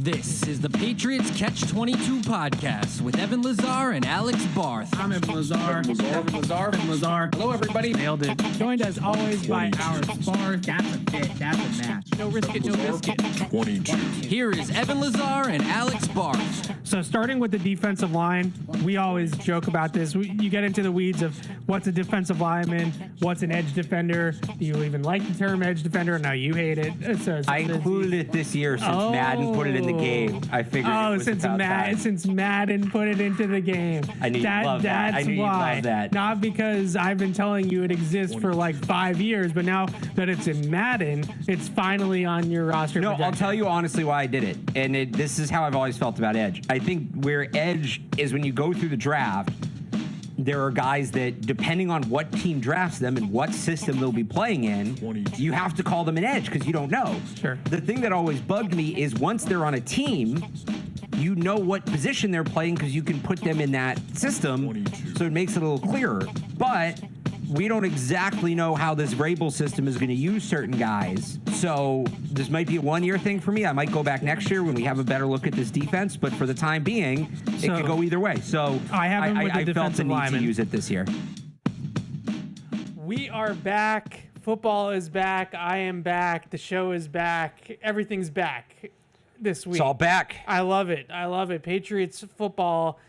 This is the Patriots Catch-22 podcast with Evan Lazar and Alex Barth. I'm Evan Lazar. Evan Lazar. Hello, everybody. Nailed it. Joined as always by our spar. That's a fit. That's a match. No risk it, no biscuit. 22. Here is Evan Lazar and Alex Barth. So starting with the defensive line, we always joke about this. You get into the weeds of what's a defensive lineman, what's an edge defender. Do you even like the term edge defender? No, you hate it. I included it this year since Madden put it in the game. I figured it was since Madden put it into the game. I knew you'd love that. That's I knew why. you'd love that. Not because I've been telling you it exists for like 5 years, but now that it's in Madden, it's finally on your roster. No, projection. I'll tell you honestly why I did it. And this is how I've always felt about edge. I think where edge is when you go through the draft, there are guys that, depending on what team drafts them and what system they'll be playing in, you have to call them an edge because you don't know. Sure. The thing that always bugged me is once they're on a team, you know what position they're playing because you can put them in that system, so it makes it a little clearer. But we don't exactly know how this Vrabel system is going to use certain guys. So this might be a one-year thing for me. I might go back next year when we have a better look at this defense. But for the time being, it could go either way. So I felt the need to use it this year. We are back. Football is back. I am back. The show is back. Everything's back this week. It's all back. I love it. I love it. Patriots football.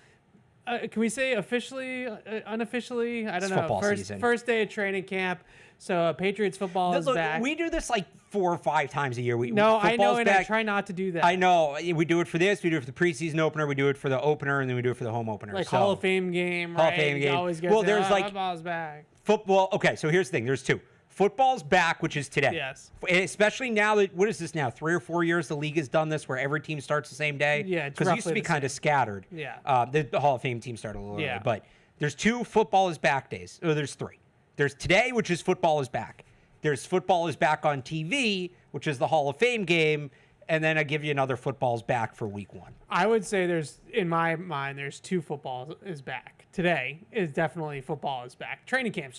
Can we say officially, unofficially? I don't know. First day of training camp. So Patriots football is back. We do this like 4 or 5 times a year. I know, and I try not to do that. I know. We do it for this. We do it for the preseason opener. We do it for the opener, and then we do it for the home opener. Like Hall of Fame game, right? Hall of Fame game. Always well, there's like football's back. Football. Okay, so here's the thing. There's 2. Football's back, which is today. Yes. Especially now that, what is this now? 3 or 4 years the league has done this where every team starts the same day? Yeah, because it used to be kind of scattered. Yeah. The Hall of Fame team started a little early. Yeah. But there's 2 football is back days. Oh, there's 3. There's today, which is football is back. There's football is back on TV, which is the Hall of Fame game. And then I give you another football's back for week 1. I would say in my mind, there's 2 footballs is back. Today is definitely football is back. Training camps,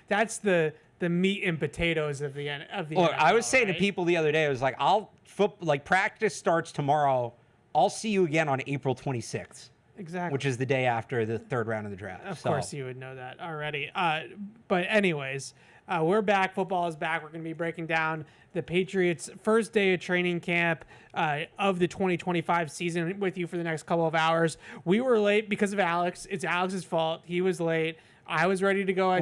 that's the meat and potatoes of the NFL. Look, I was saying to people the other day, I was like, practice starts tomorrow. I'll see you again on April 26th. Exactly. Which is the day after the 3rd round of the draft. Of course you would know that already. But anyways, we're back. Football is back. We're going to be breaking down the Patriots' first day of training camp of the 2025 season with you for the next couple of hours. We were late because of Alex. It's Alex's fault. He was late. I was ready to go at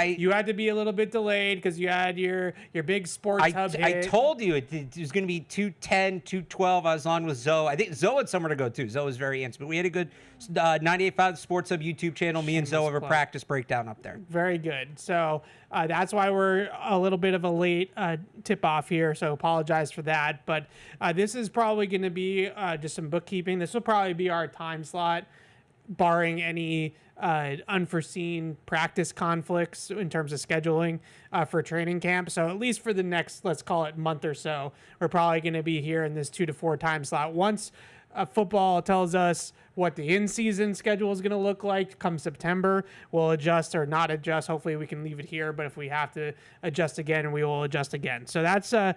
2. You had to be a little bit delayed because you had your big sports hub hit. I told you it was going to be 2:10, 2:12. I was on with Zoe. I think Zoe had somewhere to go too. Zoe was very antsy. But we had a good 98.5 Sports Hub YouTube channel. Me and Zoe have a practice breakdown up there. Very good. So that's why we're a little bit of a late tip-off here. So apologize for that. But this is probably going to be just some bookkeeping. This will probably be our time slot, barring any unforeseen practice conflicts in terms of scheduling for training camp. So at least for the next, let's call it month or so, we're probably going to be here in this 2 to 4 time slot. Once football tells us what the in-season schedule is going to look like come September, we'll adjust or not adjust. Hopefully we can leave it here, but if we have to adjust again, we will adjust again. So that's the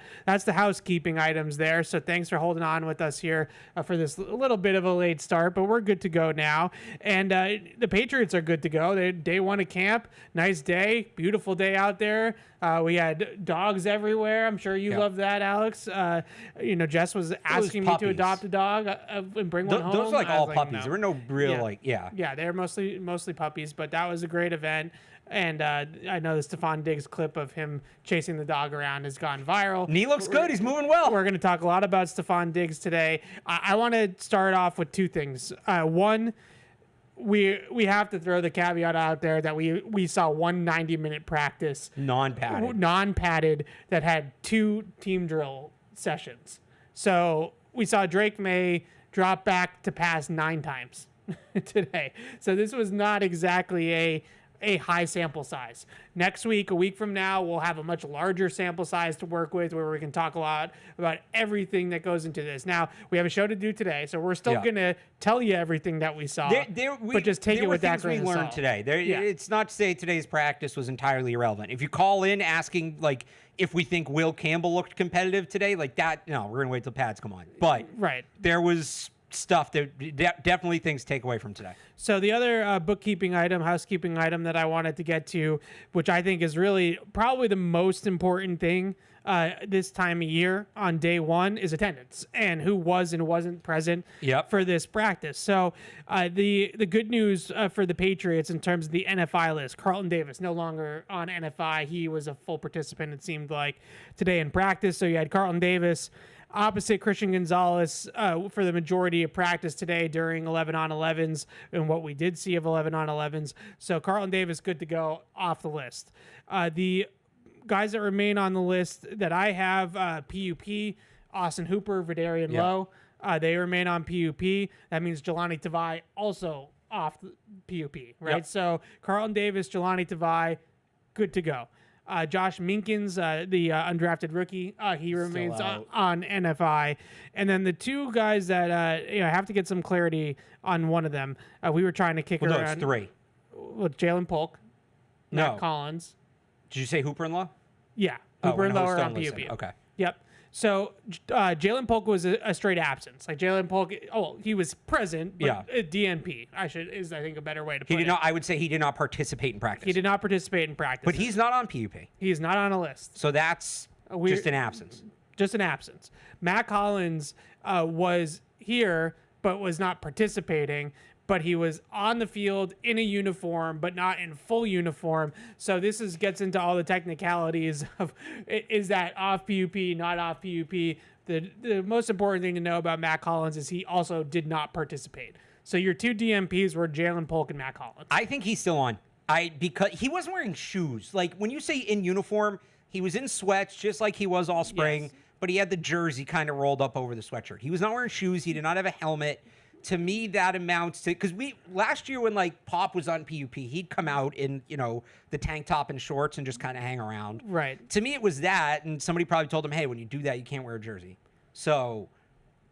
housekeeping items there. So thanks for holding on with us here for this little bit of a late start, but we're good to go now. And the Patriots are good to go. They day 1 of camp. Nice day. Beautiful day out there. We had dogs everywhere. I'm sure you love that, Alex. Jess was asking me to adopt a dog and bring one home. Those are like all puppies. No. There were no real Yeah, they're mostly puppies, but that was a great event. And I know the Stefon Diggs clip of him chasing the dog around has gone viral. And he looks good. He's moving well. We're going to talk a lot about Stefon Diggs today. I want to start off with 2 things. One, we have to throw the caveat out there that we saw one 90-minute practice non-padded that had 2 team drill sessions. So we saw Drake May drop back to pass 9 times today. So this was not exactly a high sample size. Next week, a week from now, we'll have a much larger sample size to work with where we can talk a lot about everything that goes into this. Now, we have a show to do today, so we're still going to tell you everything that we saw, but just take it with that grain of salt. We learned today. It's not to say today's practice was entirely irrelevant. If you call in asking, like, if we think Will Campbell looked competitive today, like that, no, we're going to wait till pads come on. But there was stuff that definitely things to take away from today. So the other housekeeping item that I wanted to get to, which I think is really probably the most important thing this time of year on day one, is attendance and who was and wasn't present for this practice. So the good news for the Patriots in terms of the NFI list, Carlton Davis no longer on NFI. He was a full participant, it seemed like, today in practice. So you had Carlton Davis opposite Christian Gonzalez for the majority of practice today during 11-on-11s and what we did see of 11-on-11s. So Carlton Davis good to go off the list. The guys that remain on the list that I have, PUP, Austin Hooper, Vidarian Lowe, they remain on PUP. That means Jelani Tavai also off the PUP, right? So Carlton Davis, Jelani Tavai, good to go. Josh Minkins, the undrafted rookie, he remains on NFI. And then the two guys that I have to get some clarity on one of them. We were trying to kick around. No, it's three. With Jalen Polk, Matt Collins. Did you say Hooper and Lowe? Yeah, Hooper and Lowe are on PUP. Listen. Okay. Yep. So Jalen Polk was a straight absence. Like Jalen Polk, he was present, but DNP. I think a better way to put it. I would say he did not participate in practice. He did not participate in practice. But he's not on PUP. He is not on a list. So that's just an absence. Just an absence. Matt Collins was here, but was not participating. But he was on the field in a uniform, but not in full uniform. So this gets into all the technicalities of, is that off PUP, not off PUP? The most important thing to know about Matt Collins is he also did not participate. So your two DMPs were Jalen Polk and Matt Collins. I think he's still on. Because he wasn't wearing shoes. Like when you say in uniform, he was in sweats just like he was all spring, but he had the jersey kind of rolled up over the sweatshirt. He was not wearing shoes. He did not have a helmet. To me, that amounts to, because last year when like Pop was on PUP, he'd come out in, the tank top and shorts and just kind of hang around. Right. To me, it was that. And somebody probably told him, hey, when you do that, you can't wear a jersey. So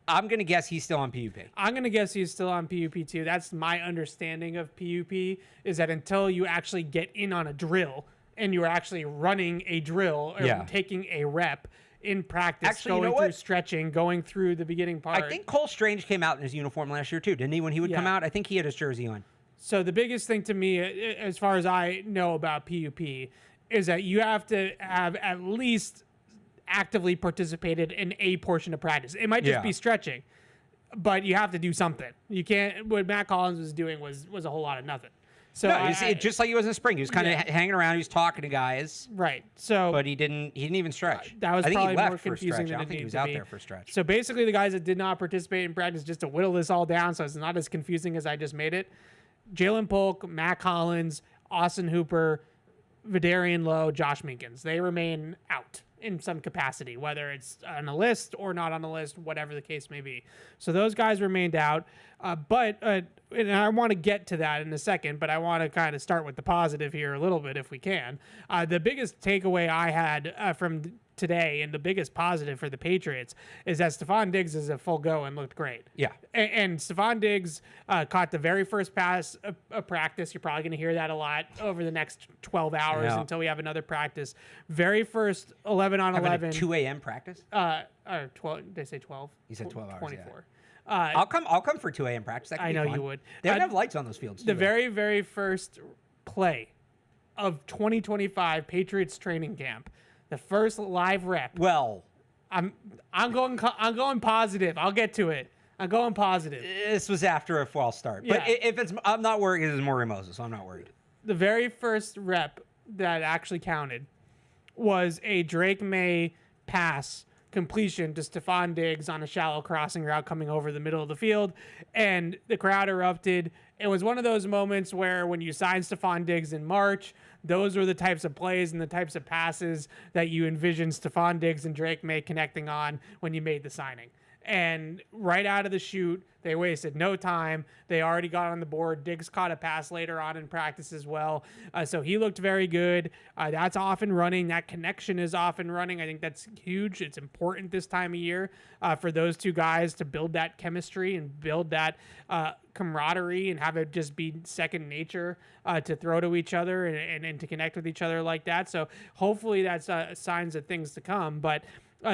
I'm going to guess he's still on PUP. I'm going to guess he's still on PUP too. That's my understanding of PUP, is that until you actually get in on a drill and you're actually running a drill or taking a rep in practice, going through stretching, going through the beginning part. I think Cole Strange came out in his uniform last year too, didn't he? When he would come out, I think he had his jersey on. So the biggest thing to me, as far as I know about PUP, is that you have to have at least actively participated in a portion of practice. It might just be stretching, but you have to do something. You can't. What Matt Collins was doing was a whole lot of nothing. So just like he was in the spring. He was kind of hanging around. He was talking to guys. Right. So, but he didn't even stretch. That was probably more confusing than I don't think he was out there for a stretch. So basically, the guys that did not participate in practice, just to whittle this all down, so it's not as confusing as I just made it: Jalen Polk, Matt Collins, Austin Hooper, Vidarian Lowe, Josh Minkins. They remain out in some capacity, whether it's on a list or not on a list, whatever the case may be. So those guys remained out. And I want to get to that in a second, but I want to kind of start with the positive here a little bit if we can. The biggest takeaway I had from today, and the biggest positive for the Patriots, is that Stefon Diggs is a full go and looked great. Yeah. And Stefon Diggs caught the very first pass of practice. You're probably going to hear that a lot over the next 12 hours until we have another practice. Very first 11-on-11. 2 a.m. practice? Or 12. They say 12. You said 12 hours. 24. Yeah. I'll come for 2 a.m. practice. That could I know be fun. you would. They don't have lights on those fields. The very, very first play of 2025 Patriots training camp, the first live rep. Well, I'm going positive. I'll get to it. I'm going positive. This was after a false start. But I'm not worried. It is Maury Moses, so I'm not worried. The very first rep that actually counted was a Drake May pass completion to Stefon Diggs on a shallow crossing route coming over the middle of the field, and the crowd erupted. It was one of those moments where when you signed Stefon Diggs in March, those were the types of plays and the types of passes that you envisioned Stefon Diggs and Drake May connecting on when you made the signing. And right out of the chute, they wasted no time. They already got on the board. Diggs caught a pass later on in practice as well. So he looked very good. That's off and running. That connection is off and running. I think that's huge. It's important this time of year for those two guys to build that chemistry and build that camaraderie and have it just be second nature to throw to each other and to connect with each other like that. So hopefully that's signs of things to come. But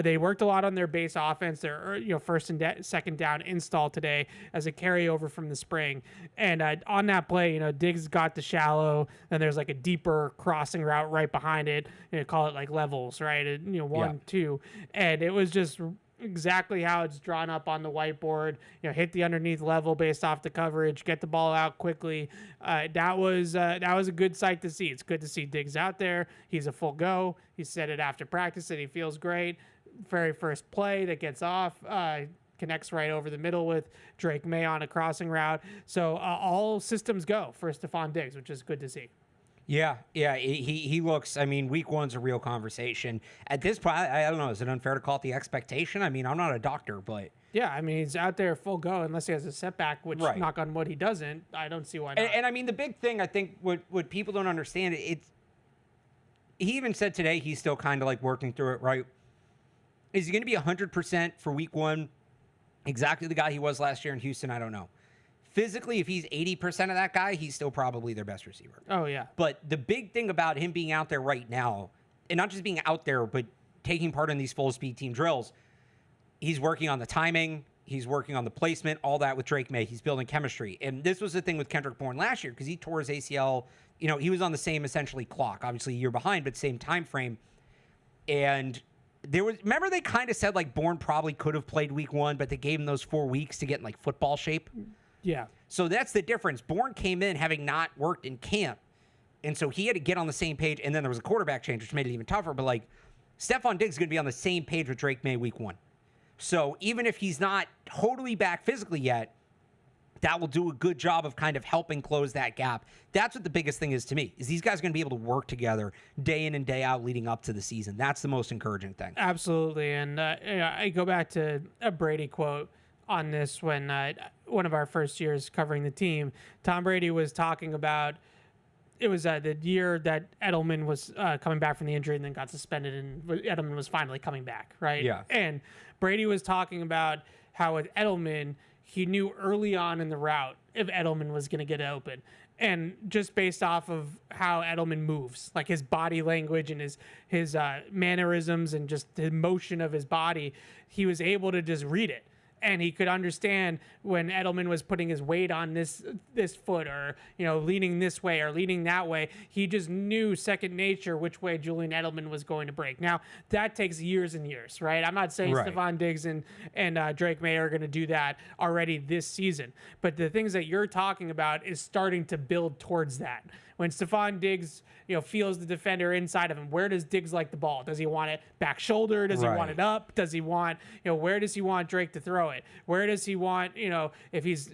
they worked a lot on their base offense, their first and second down install today as a carryover from the spring. And on that play, Diggs got the shallow, and there's like a deeper crossing route right behind it. Call it like levels, right? 1, 2, and it was just exactly how it's drawn up on the whiteboard. Hit the underneath level based off the coverage, get the ball out quickly. That was a good sight to see. It's good to see Diggs out there. He's a full go. He said it after practice that he feels great. Very first play that gets off connects right over the middle with Drake May on a crossing route. So all systems go for Stefon Diggs, which is good to see. Yeah, he looks, week one's a real conversation. At this point, I don't know, is it unfair to call it the expectation? I'm not a doctor, but... Yeah, he's out there full go unless he has a setback, which, knock on wood, he doesn't. I don't see why not. And the big thing, I think, what people don't understand, he even said today he's still kind of like working through it, right? Is he going to be 100% for week one? Exactly the guy he was last year in Houston, I don't know. Physically, if he's 80% of that guy, he's still probably their best receiver. Oh, yeah. But the big thing about him being out there right now, and not just being out there, but taking part in these full-speed team drills, he's working on the timing, he's working on the placement, all that with Drake May. He's building chemistry. And this was the thing with Kendrick Bourne last year because he tore his ACL. He was on the same, essentially, clock. Obviously, a year behind, but same time frame. And... remember they kind of said like Bourne probably could have played week one, but they gave him those 4 weeks to get in like football shape. Yeah. So that's the difference. Bourne came in having not worked in camp. And so he had to get on the same page. And then there was a quarterback change, which made it even tougher. But like Stefon Diggs is going to be on the same page with Drake May week one. So even if he's not totally back physically yet, that will do a good job of kind of helping close that gap. That's what the biggest thing is to me, is these guys are going to be able to work together day in and day out leading up to the season. That's the most encouraging thing. Absolutely. And I go back to a Brady quote on this when one of our first years covering the team, Tom Brady was talking about, it was the year that Edelman was coming back from the injury and then got suspended, and Edelman was finally coming back, right? Yeah. And Brady was talking about how with Edelman, he knew early on in the route if Edelman was going to get open. And just based off of how Edelman moves, like his body language and his mannerisms and just the motion of his body, he was able to just read it. And he could understand when Edelman was putting his weight on this foot, or leaning this way or leaning that way. He just knew second nature which way Julian Edelman was going to break. Now that takes years and years, right? I'm not saying Stefon Diggs and Drake May are going to do that already this season, but the things that you're talking about is starting to build towards that. When Stefon Diggs, feels the defender inside of him, where does Diggs like the ball? Does he want it back shoulder? Does he want it up? Does he want, where does he want Drake to throw it? Where does he want, if he's,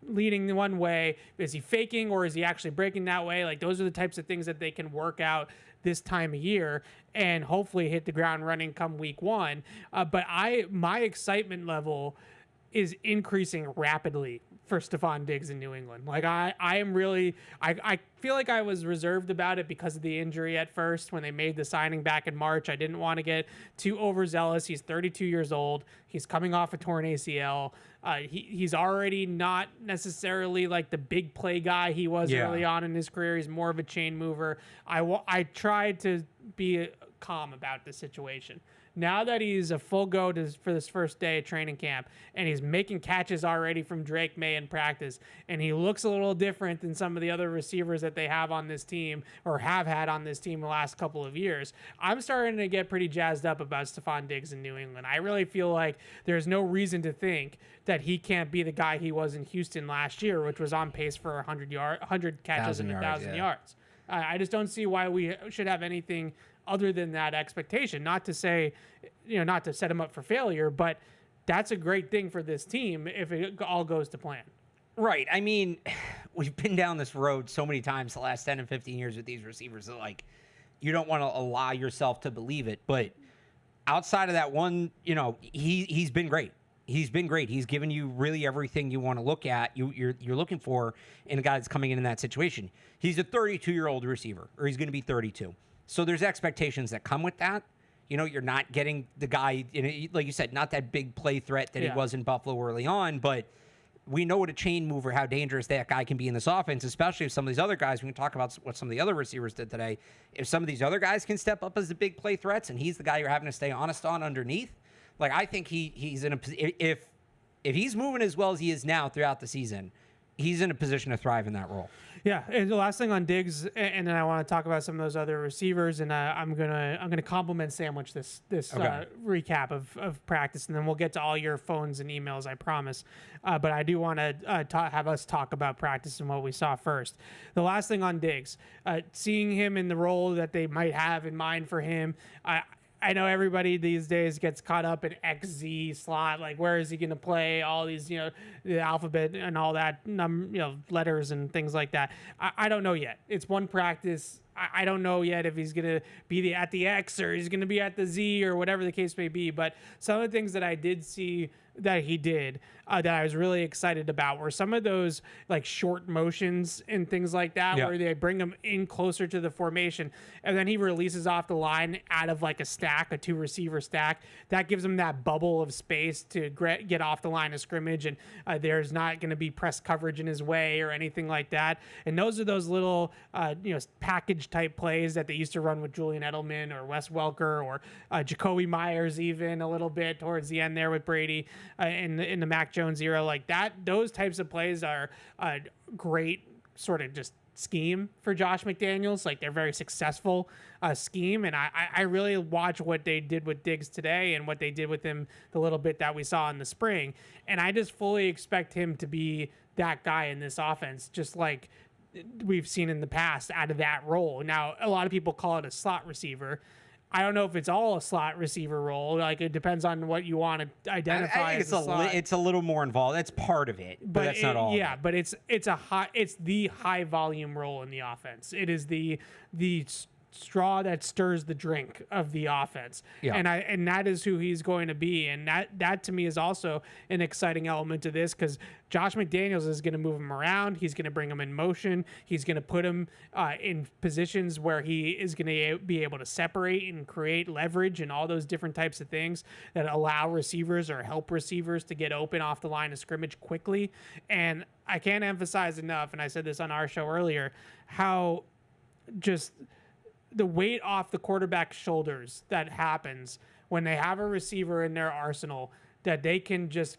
leading one way, is he faking or is he actually breaking that way? Like those are the types of things that they can work out this time of year and hopefully hit the ground running come week one. But my excitement level is increasing rapidly for Stefon Diggs in New England. Like I am really, I feel like I was reserved about it because of the injury at first when they made the signing back in March. I didn't want to get too overzealous. He's 32 years old. He's coming off a torn ACL. He's already not necessarily like the big play guy he was early on in his career. He's more of a chain mover. I tried to be calm about the situation. Now that he's a full go for this first day of training camp and he's making catches already from Drake May in practice, and he looks a little different than some of the other receivers that they have on this team or have had on this team the last couple of years, I'm starting to get pretty jazzed up about Stefon Diggs in New England. I really feel like there's no reason to think that he can't be the guy he was in Houston last year, which was on pace for 100 catches and 1,000 yards. I just don't see why we should have anything other than that expectation. Not to say, not to set him up for failure, but that's a great thing for this team if it all goes to plan. Right. I mean, we've been down this road so many times the last 10 and 15 years with these receivers that, like, you don't want to allow yourself to believe it. But outside of that one, he's been great. He's been great. He's given you really everything you want to look at, you're looking for in a guy that's coming in that situation. He's a 32-year-old receiver, or he's going to be 32. So there's expectations that come with that. You're not getting the guy, like you said, not that big play threat that he was in Buffalo early on, but we know what a chain mover, how dangerous that guy can be in this offense, especially if some of these other guys, we can talk about what some of the other receivers did today. If some of these other guys can step up as the big play threats and he's the guy you're having to stay honest on underneath, like I think he's in if he's moving as well as he is now throughout the season, he's in a position to thrive in that role. Yeah, and the last thing on Diggs, and then I want to talk about some of those other receivers, and I'm gonna compliment Sandwich this recap of practice, and then we'll get to all your phones and emails, I promise. But I do want to have us talk about practice and what we saw first. The last thing on Diggs, seeing him in the role that they might have in mind for him, I know everybody these days gets caught up in XZ slot, like where is he going to play, all these, the alphabet and all that, letters and things like that. I don't know yet. It's one practice. I don't know yet if he's going to be at the X or he's going to be at the Z or whatever the case may be. But some of the things that I did see that he did that I was really excited about were some of those like short motions and things like that, where they bring him in closer to the formation and then he releases off the line out of like a stack, a 2-receiver stack. That gives him that bubble of space to get off the line of scrimmage, and there's not going to be press coverage in his way or anything like that. And those are those little package type plays that they used to run with Julian Edelman or Wes Welker or Jacoby Myers, even a little bit towards the end there with Brady in the Mac Jones era. Like that, those types of plays are great sort of just scheme for Josh McDaniels. Like they're very successful scheme, and I really watch what they did with Diggs today and what they did with him the little bit that we saw in the spring, and I just fully expect him to be that guy in this offense, just like we've seen in the past out of that role. Now, a lot of people call it a slot receiver. I don't know if it's all a slot receiver role. Like it depends on what you want to identify. I think it's a little more involved. That's part of it, but that's not all. Yeah, but it's the high volume role in the offense. It is the straw that stirs the drink of the offense. Yeah. And that is who he's going to be. And that to me is also an exciting element to this, because Josh McDaniels is going to move him around. He's going to bring him in motion. He's going to put him in positions where he is going to be able to separate and create leverage and all those different types of things that allow receivers or help receivers to get open off the line of scrimmage quickly. And I can't emphasize enough, and I said this on our show earlier, how just the weight off the quarterback's shoulders that happens when they have a receiver in their arsenal that they can just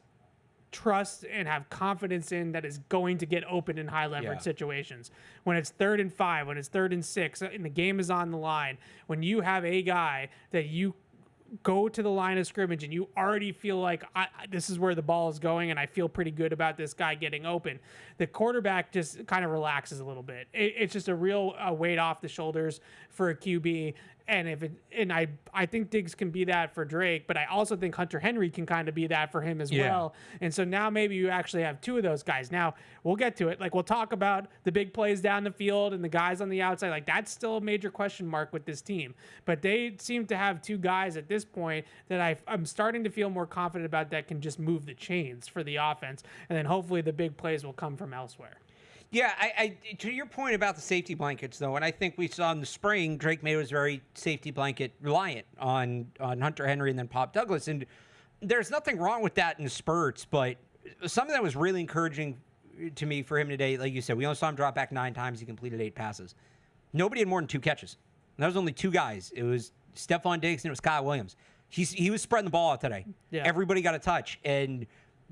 trust and have confidence in that is going to get open in high leverage situations. When it's 3rd and 5, when it's 3rd and 6, and the game is on the line, when you have a guy that you go to the line of scrimmage and you already feel like this is where the ball is going and I feel pretty good about this guy getting open, the quarterback just kind of relaxes a little bit. It's just a real weight off the shoulders for a QB. And I think Diggs can be that for Drake, but I also think Hunter Henry can kind of be that for him as well. And so now maybe you actually have two of those guys. Now we'll get to it. Like we'll talk about the big plays down the field and the guys on the outside. Like that's still a major question mark with this team, but they seem to have two guys at this point that I'm starting to feel more confident about that can just move the chains for the offense. And then hopefully the big plays will come from elsewhere. Yeah, I to your point about the safety blankets, though, and I think we saw in the spring, Drake May was very safety blanket reliant on Hunter Henry and then Pop Douglas. And there's nothing wrong with that in spurts, but something that was really encouraging to me for him today, like you said, we only saw him drop back 9 times. He completed 8 passes. Nobody had more than 2 catches. And that was only 2 guys. It was Stefon Diggs and it was Kyle Williams. He was spreading the ball out today. Yeah. Everybody got a touch. And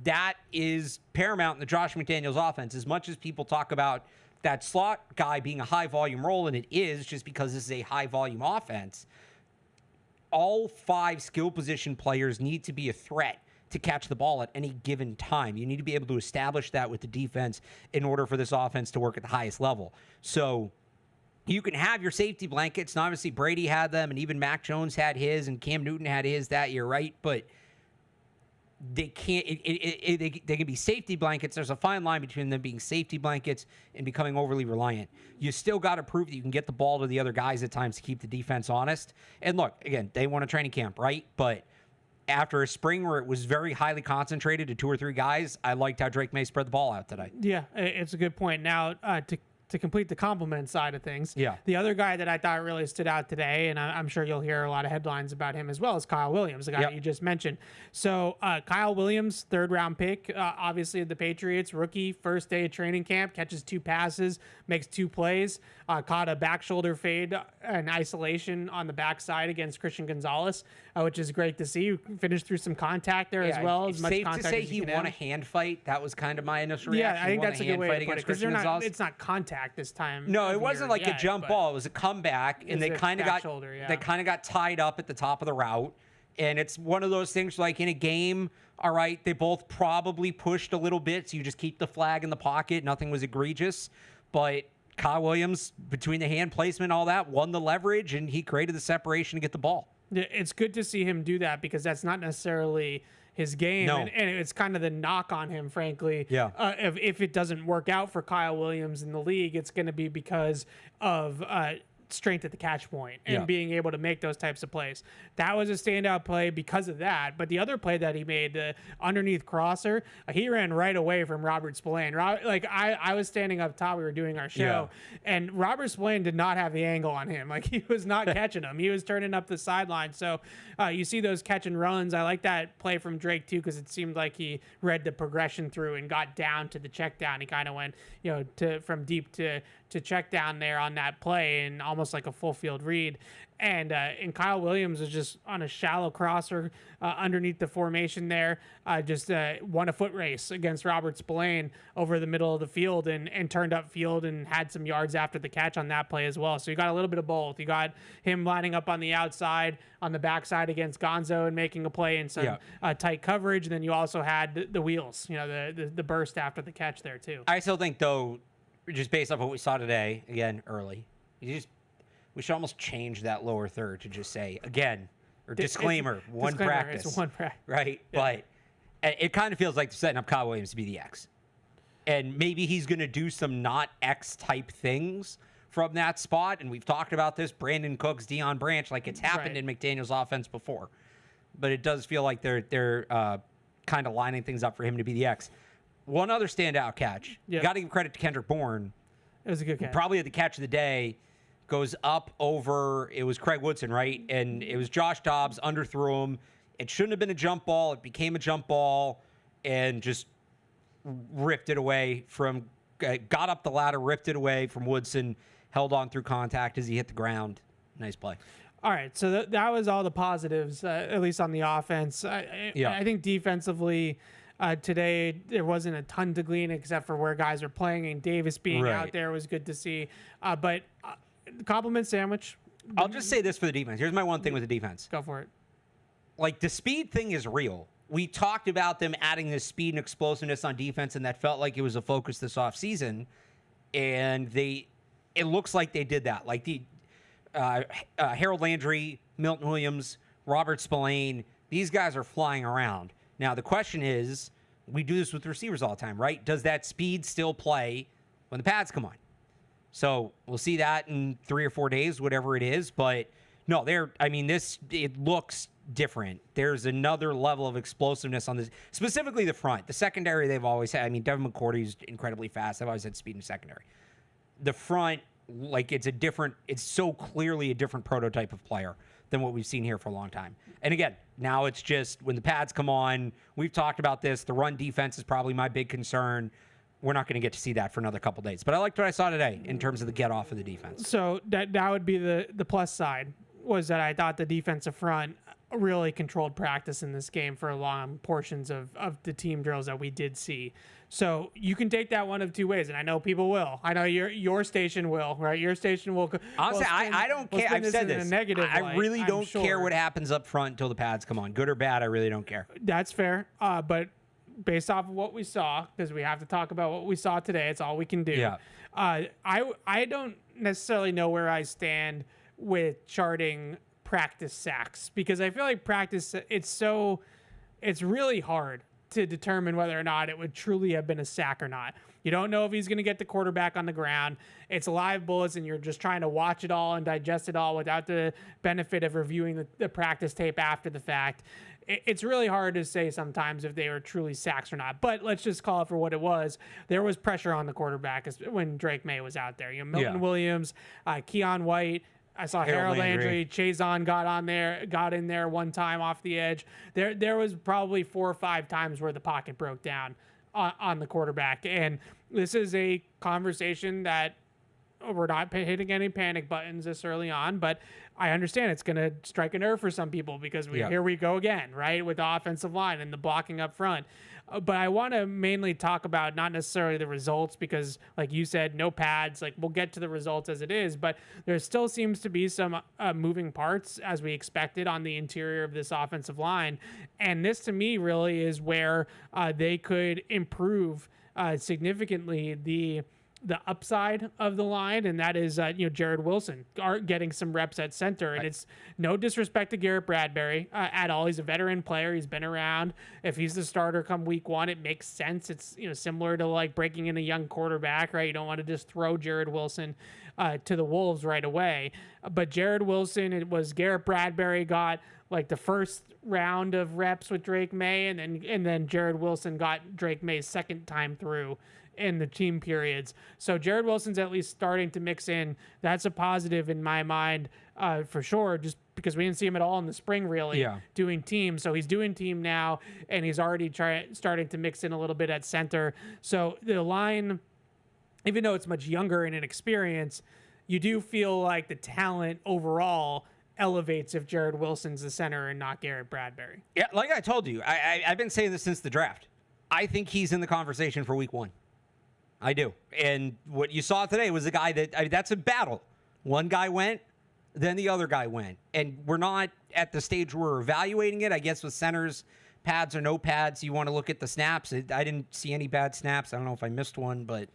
that is paramount in the Josh McDaniels offense. As much as people talk about that slot guy being a high-volume role, and it is just because this is a high-volume offense, all 5 skill position players need to be a threat to catch the ball at any given time. You need to be able to establish that with the defense in order for this offense to work at the highest level. So you can have your safety blankets, and obviously Brady had them, and even Mac Jones had his, and Cam Newton had his that year, right? But they can't. They can be safety blankets. There's a fine line between them being safety blankets and becoming overly reliant. You still got to prove that you can get the ball to the other guys at times to keep the defense honest. And look, again, they won a training camp, right? But after a spring where it was very highly concentrated to 2 or 3 guys, I liked how Drake May spread the ball out today. Yeah, it's a good point. Now, to complete the compliment side of things, Yeah. the other guy that I thought really stood out today, and I'm sure you'll hear a lot of headlines about him as well, is Kyle Williams, the guy that you just mentioned. So Kyle Williams, 3rd-round pick, obviously the Patriots, rookie, first day of training camp, catches 2 passes, makes 2 plays, caught a back shoulder fade in isolation on the backside against Christian Gonzalez, which is great to see. Finished through some contact there as well. It's as much safe contact to say as he you can won a have. hand fight. That was kind of my initial reaction. Yeah, I think He won that's a good way to put it, against because Christian Gonzalez. it's not contact this time. No, of it wasn't year like yet, a jump but ball. It was a comeback, and they It's a kind of back got shoulder, yeah. they kind of got tied up at the top of the route. And it's one of those things like in a game, all right, they both probably pushed a little bit, so you just keep the flag in the pocket. Nothing was egregious, but Kyle Williams, between the hand placement, all that, won the leverage, and he created the separation to get the ball. It's good to see him do that, because that's not necessarily his game. No. And it's kind of the knock on him, frankly. Yeah. If it doesn't work out for Kyle Williams in the league, it's going to be because of strength at the catch point and being able to make those types of plays. That was a standout play because of that. But the other play that he made, the underneath crosser, he ran right away from Robert Spillane. I was standing up top, we were doing our show, and Robert Spillane did not have the angle on him. Like, he was not catching him. He was turning up the sideline. So you see those catch and runs. I like that play from Drake too, because it seemed like he read the progression through and got down to the check down. He kind of went, from deep to check down there on that play, and almost like a full field read. And Kyle Williams was just on a shallow crosser underneath the formation there, just won a foot race against Robert Spillane over the middle of the field, and turned up field and had some yards after the catch on that play as well. So you got a little bit of both. You got him lining up on the outside, on the backside against Gonzo and making a play in some tight coverage. And then you also had the wheels, the burst after the catch there too. I still think, though, just based off what we saw today, again, early, we should almost change that lower third to just say, again, or disclaimer, one practice. It's one practice. Right? Yeah. But it kind of feels like they're setting up Kyle Williams to be the X. And maybe he's going to do some not X type things from that spot. And we've talked about this, Brandon Cooks, Deion Branch, like it's happened in McDaniel's offense before. But it does feel like they're kind of lining things up for him to be the X. One other standout catch. You got to give credit to Kendrick Bourne. It was a good catch. Probably the catch of the day. Goes up over, it was Craig Woodson, right? And it was Josh Dobbs, underthrew him. It shouldn't have been a jump ball. It became a jump ball, and just ripped it away from, got up the ladder, ripped it away from Woodson, held on through contact as he hit the ground. Nice play. All right, so that was all the positives, at least on the offense. I think defensively, today there wasn't a ton to glean except for where guys are playing, and Davis being out there was good to see. But compliment sandwich. I'll just say this for the defense. Here's my one thing with the defense. Go for it. Like, the speed thing is real. We talked about them adding this speed and explosiveness on defense, and that felt like it was a focus this offseason. And it looks like they did that. Like, the Harold Landry, Milton Williams, Robert Spillane, these guys are flying around. Now, the question is, we do this with receivers all the time, right? Does that speed still play when the pads come on? So we'll see that in 3 or 4 days, whatever it is. But no, it looks different. There's another level of explosiveness on this, specifically the front. The secondary, they've always had. Devin McCourty's incredibly fast. They've always had speed in the secondary. The front, like, it's so clearly a different prototype of player than what we've seen here for a long time. And again, now it's just when the pads come on, we've talked about this. The run defense is probably my big concern. We're not going to get to see that for another couple days. But I liked what I saw today in terms of the get off of the defense. So that would be the plus side, was that I thought the defensive front really controlled practice in this game for long portions of the team drills that we did see. So you can take that one of two ways, and I know people will. I know your station will, right? Your station will. Honestly, I don't care. I've said this. I really don't care what happens up front until the pads come on. Good or bad, I really don't care. That's fair. But based off of what we saw, because we have to talk about what we saw today, it's all we can do. Yeah. I don't necessarily know where I stand with charting practice sacks, because I feel like practice, it's really hard to determine whether or not it would truly have been a sack or not. You don't know if he's going to get the quarterback on the ground. It's live bullets, and you're just trying to watch it all and digest it all without the benefit of reviewing the practice tape after the fact. it's really hard to say sometimes if they were truly sacks or not. But let's just call it for what it was. There was pressure on the quarterback when Drake May was out there. Milton Williams, Keon White. I saw Harold Landry, Chazon got in there one time off the edge. There was probably 4 or 5 times where the pocket broke down on the quarterback. And this is a conversation that we're not hitting any panic buttons this early on, but I understand it's going to strike a nerve for some people because here we go again, right, with the offensive line and the blocking up front. But I want to mainly talk about not necessarily the results because, like you said, no pads. Like, we'll get to the results as it is, but there still seems to be some moving parts as we expected on the interior of this offensive line. And this, to me, really is where they could improve significantly the upside of the line, and that is Jared Wilson getting some reps at center. And it's no disrespect to Garrett Bradbury at all. He's a veteran player. He's been around. If he's the starter come week 1, it makes sense. It's similar to like breaking in a young quarterback, right? You don't want to just throw Jared Wilson to the wolves right away. But Jared Wilson, it was Garrett Bradbury got like the first round of reps with Drake May, and then Jared Wilson got Drake May's second time through in the team periods. So Jared Wilson's at least starting to mix in. That's a positive in my mind, for sure, just because we didn't see him at all in the spring really doing team. So he's doing team now, and he's already starting to mix in a little bit at center. So the line, even though it's much younger and inexperienced, you do feel like the talent overall elevates if Jared Wilson's the center and not Garrett Bradbury. Yeah, like I told you, I've been saying this since the draft. I think he's in the conversation for week 1. I do. And what you saw today was a guy that's a battle. One guy went, then the other guy went. And we're not at the stage where we're evaluating it. I guess with centers, pads or no pads, you want to look at the snaps. I didn't see any bad snaps. I don't know if I missed one, but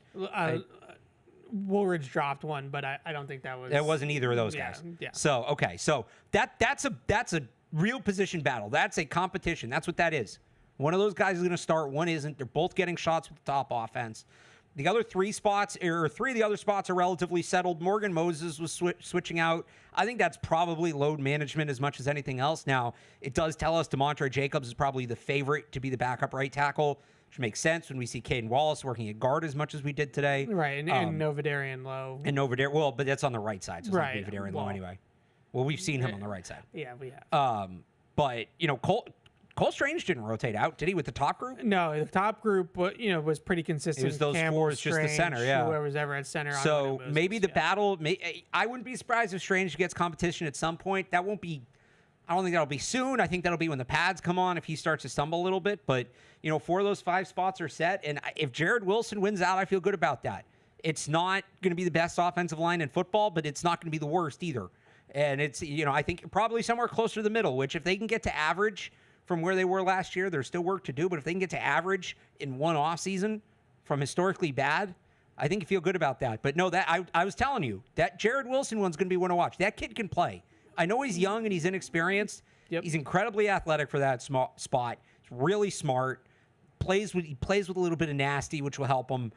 Woolridge dropped one, but I don't think that was... That wasn't either of those guys. Yeah. So, okay. So that's a real position battle. That's a competition. That's what that is. One of those guys is going to start. One isn't. They're both getting shots with the top offense. The other 3 spots, or 3 of the other spots, are relatively settled. Morgan Moses was switching out. I think that's probably load management as much as anything else. Now, it does tell us DeMontre Jacobs is probably the favorite to be the backup right tackle, which makes sense when we see Caden Wallace working at guard as much as we did today. Right, and Novedarian Lowe. And Novedarian, well, but that's on the right side, so it's right. not Novedarian Lowe anyway. Well, we've seen him on the right side. Yeah, we have. But, Cole Strange didn't rotate out, did he, with the top group? No, the top group, was pretty consistent. It was those Campbell, 4, it's just the center, yeah. Whoever's ever at center. So maybe the battle, I wouldn't be surprised if Strange gets competition at some point. I don't think that'll be soon. I think that'll be when the pads come on if he starts to stumble a little bit. But, 4 of those 5 spots are set. And if Jared Wilson wins out, I feel good about that. It's not going to be the best offensive line in football, but it's not going to be the worst either. And it's, I think probably somewhere closer to the middle, which if they can get to average from where they were last year, there's still work to do. But if they can get to average in one offseason from historically bad, I think you feel good about that. But no, I was telling you, that Jared Wilson one's going to be one to watch. That kid can play. I know he's young and he's inexperienced. Yep. He's incredibly athletic for that spot. He's really smart. He plays with a little bit of nasty, which will help him.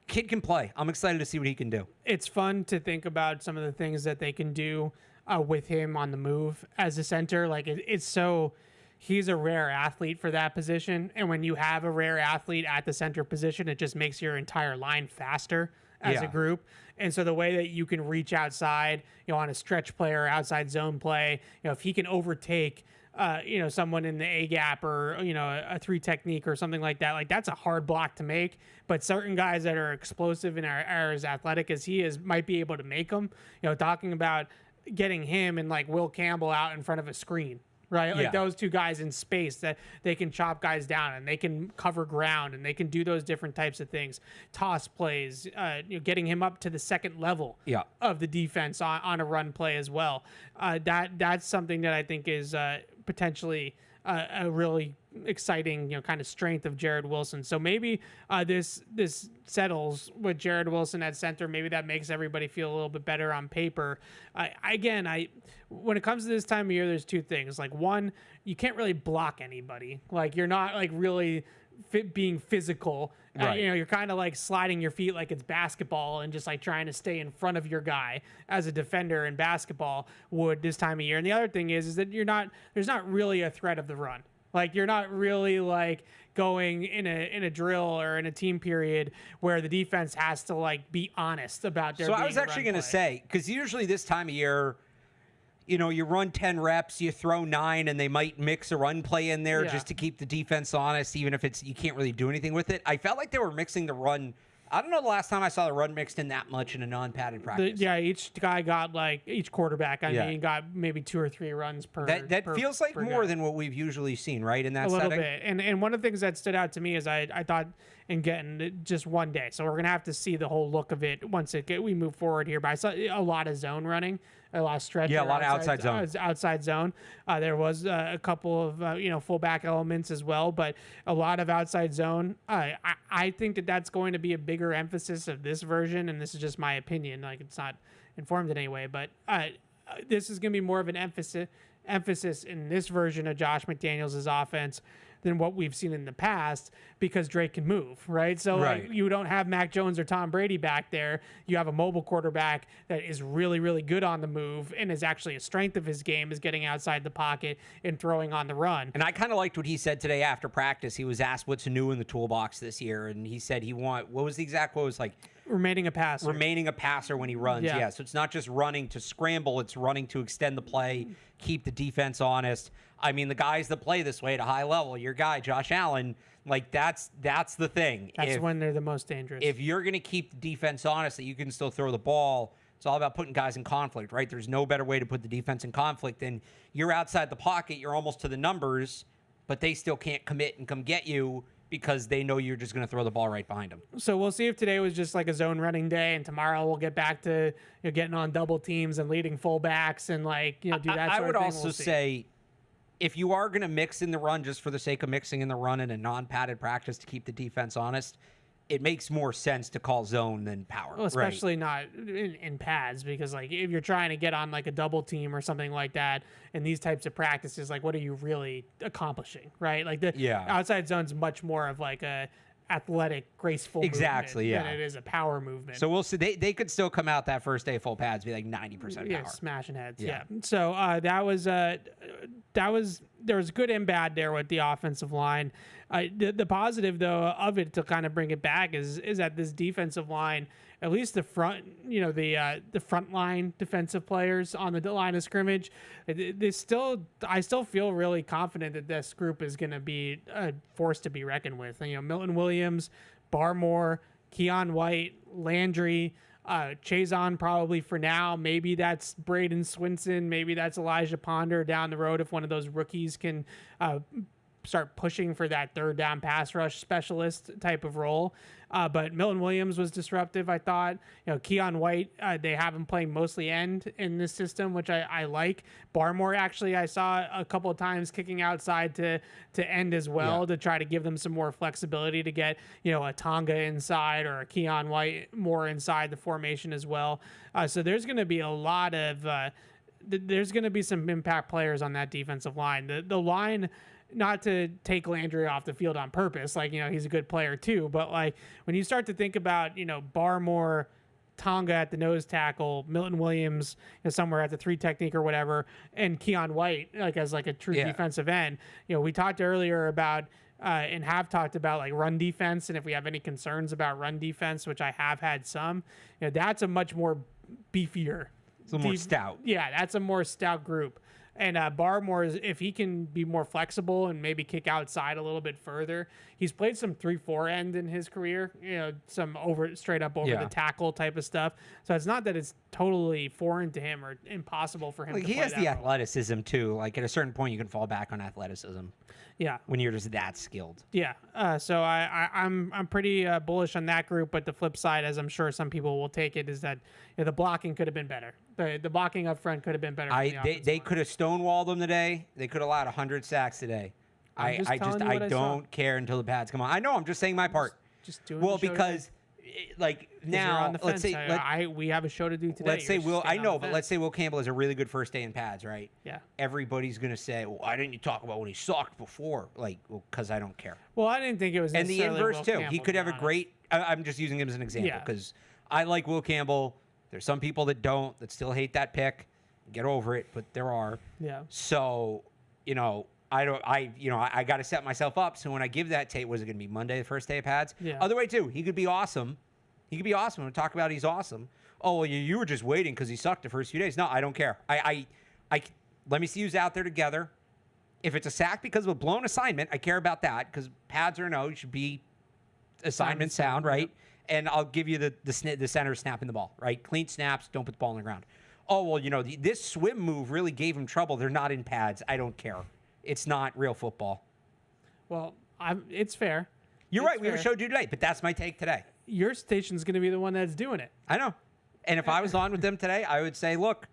Kid can play. I'm excited to see what he can do. It's fun to think about some of the things that they can do with him on the move as a center. Like it's so... He's a rare athlete for that position. And when you have a rare athlete at the center position, it just makes your entire line faster as a group. And so the way that you can reach outside, on a stretch play or outside zone play, if he can overtake, someone in the A gap or, a 3 technique or something like that, like that's a hard block to make. But certain guys that are explosive and are as athletic as he is might be able to make them. Talking about getting him and like Will Campbell out in front of a screen. Right, like those 2 guys in space that they can chop guys down and they can cover ground and they can do those different types of things. Toss plays, getting him up to the second level of the defense on a run play as well. That's something that I think is potentially a really exciting, kind of strength of Jared Wilson. So maybe this settles with Jared Wilson at center. Maybe that makes everybody feel a little bit better on paper. When it comes to this time of year, there's 2 things. Like, one, you can't really block anybody. Like, you're not like really being physical. Right. You're kind of like sliding your feet like it's basketball and just like trying to stay in front of your guy as a defender in basketball would this time of year. And the other thing is that there's not really a threat of the run. Like you're not really like going in a drill or in a team period where the defense has to like be honest about their. So I was actually going to say, because usually this time of year, you run 10 reps, you throw 9, and they might mix a run play in there just to keep the defense honest, even if you can't really do anything with it. I felt like they were mixing the run. I don't know the last time I saw the run mixed in that much in a non-padded practice. Each guy got each quarterback, got maybe 2 or 3 runs per. That feels like more than what we've usually seen, right? In that setting? A little bit. And one of the things that stood out to me is I thought, and getting just one day. So we're going to have to see the whole look of it once we move forward here. But I saw a lot of zone running, a lot of stretch. Yeah, a lot of outside zone. Outside zone. There was a couple of, fullback elements as well, but a lot of outside zone. I think that's going to be a bigger emphasis of this version, and this is just my opinion. Like, it's not informed in any way, but this is going to be more of an emphasis in this version of Josh McDaniels' offense than what we've seen in the past, because Drake can move, right? So like, you don't have Mac Jones or Tom Brady back there. You have a mobile quarterback that is really, really good on the move, and is actually a strength of his game is getting outside the pocket and throwing on the run. And I kind of liked what he said today after practice. He was asked what's new in the toolbox this year, and he said what was the exact quote? It was like, remaining a passer. Remaining a passer when he runs, yeah. So it's not just running to scramble, it's running to extend the play, keep the defense honest. I mean, the guys that play this way at a high level, your guy, Josh Allen, like that's the thing. That's when they're the most dangerous. If you're going to keep the defense honest, that you can still throw the ball, it's all about putting guys in conflict, right? There's no better way to put the defense in conflict than you're outside the pocket, you're almost to the numbers, but they still can't commit and come get you because they know you're just going to throw the ball right behind them. So we'll see if today was just like a zone running day, and tomorrow we'll get back to getting on double teams and leading fullbacks and do that sort of thing. I would also say, if you are going to mix in the run just for the sake of mixing in the run in a non-padded practice to keep the defense honest, it makes more sense to call zone than power. Well, especially not in pads, because if you're trying to get on a double team or something like that in these types of practices, what are you really accomplishing, right? Outside zone's much more of a athletic, graceful movement than it is a power movement. So we'll see. They could still come out that first day full pads, be 90% power. Smashing heads. Yeah. So there was good and bad there with the offensive line. The positive though of it, to kind of bring it back, is that this defensive line, at least the front, the front line defensive players on the line of scrimmage, I still feel really confident that this group is going to be a force to be reckoned with. Milton Williams, Barmore, Keon White, Landry, Chazon probably for now. Maybe that's Braden Swinson. Maybe that's Elijah Ponder down the road if one of those rookies can start pushing for that third down pass rush specialist type of role. But Milton Williams was disruptive, I thought. Keon White, they have him playing mostly end in this system, which I like. Barmore, actually, I saw a couple of times kicking outside to end as well, to try to give them some more flexibility to get, a Tonga inside or a Keon White more inside the formation as well. So there's going to be a lot of there's going to be some impact players on that defensive line. The line, not to take Landry off the field on purpose, he's a good player too, but when you start to think about, Barmore, Tonga at the nose tackle, Milton Williams somewhere at the 3 technique or whatever, and Keon White as a true defensive end. We talked earlier about and have talked about run defense, and if we have any concerns about run defense, which I have had some, that's a much more beefier. It's a little more stout. Yeah, that's a more stout group. And Barmore, if he can be more flexible and maybe kick outside a little bit further, he's played some 3-4 end in his career, some straight up over the tackle type of stuff. So it's not that it's totally foreign to him or impossible for him to play he has that the role. athleticism too. At a certain point, you can fall back on athleticism. Yeah. When you're just that skilled. Yeah. So I'm pretty bullish on that group, but the flip side, as I'm sure some people will take it, is that the blocking could have been better. The blocking up front could have been better. They could have stonewalled them today. They could have allowed 100 sacks today. I don't care until the pads come on. I know. I'm just saying my part. Just doing. Well, because like 'Cause now, you're on the let's fence. say we have a show to do today. let's say You're Will. staying I on know, the but fence. let's say Will Campbell has a really good first day in pads, right? Yeah. Everybody's gonna say, well, why didn't you talk about when he sucked before? Like, well, because I don't care. Well, I didn't think it was. And the necessarily inverse Will too. Campbell, He could to have be a honest. great. I'm just using him as an example Yeah. because I like Will Campbell. There's some people that don't, that still hate that pick. Get over it, but there are. Yeah. So, I got to set myself up. So when I give that tape, was it going to be Monday, the first day of pads? Yeah. Other way too. He could be awesome. He could be awesome. We'll talk about he's awesome. Oh, well, you were just waiting because he sucked the first few days. No, I don't care. I let me see who's out there together. If it's a sack because of a blown assignment, I care about that because pads or no, you should be assignment sound, right? And I'll give you the center snapping the ball, right? Clean snaps, don't put the ball on the ground. Oh, well, this swim move really gave him trouble. They're not in pads. I don't care. It's not real football. Well, it's fair. You're It's right. We have a fair. show due today, but that's my take today. Your station's going to be the one that's doing it. I know. And if I was on with them today, I would say, look,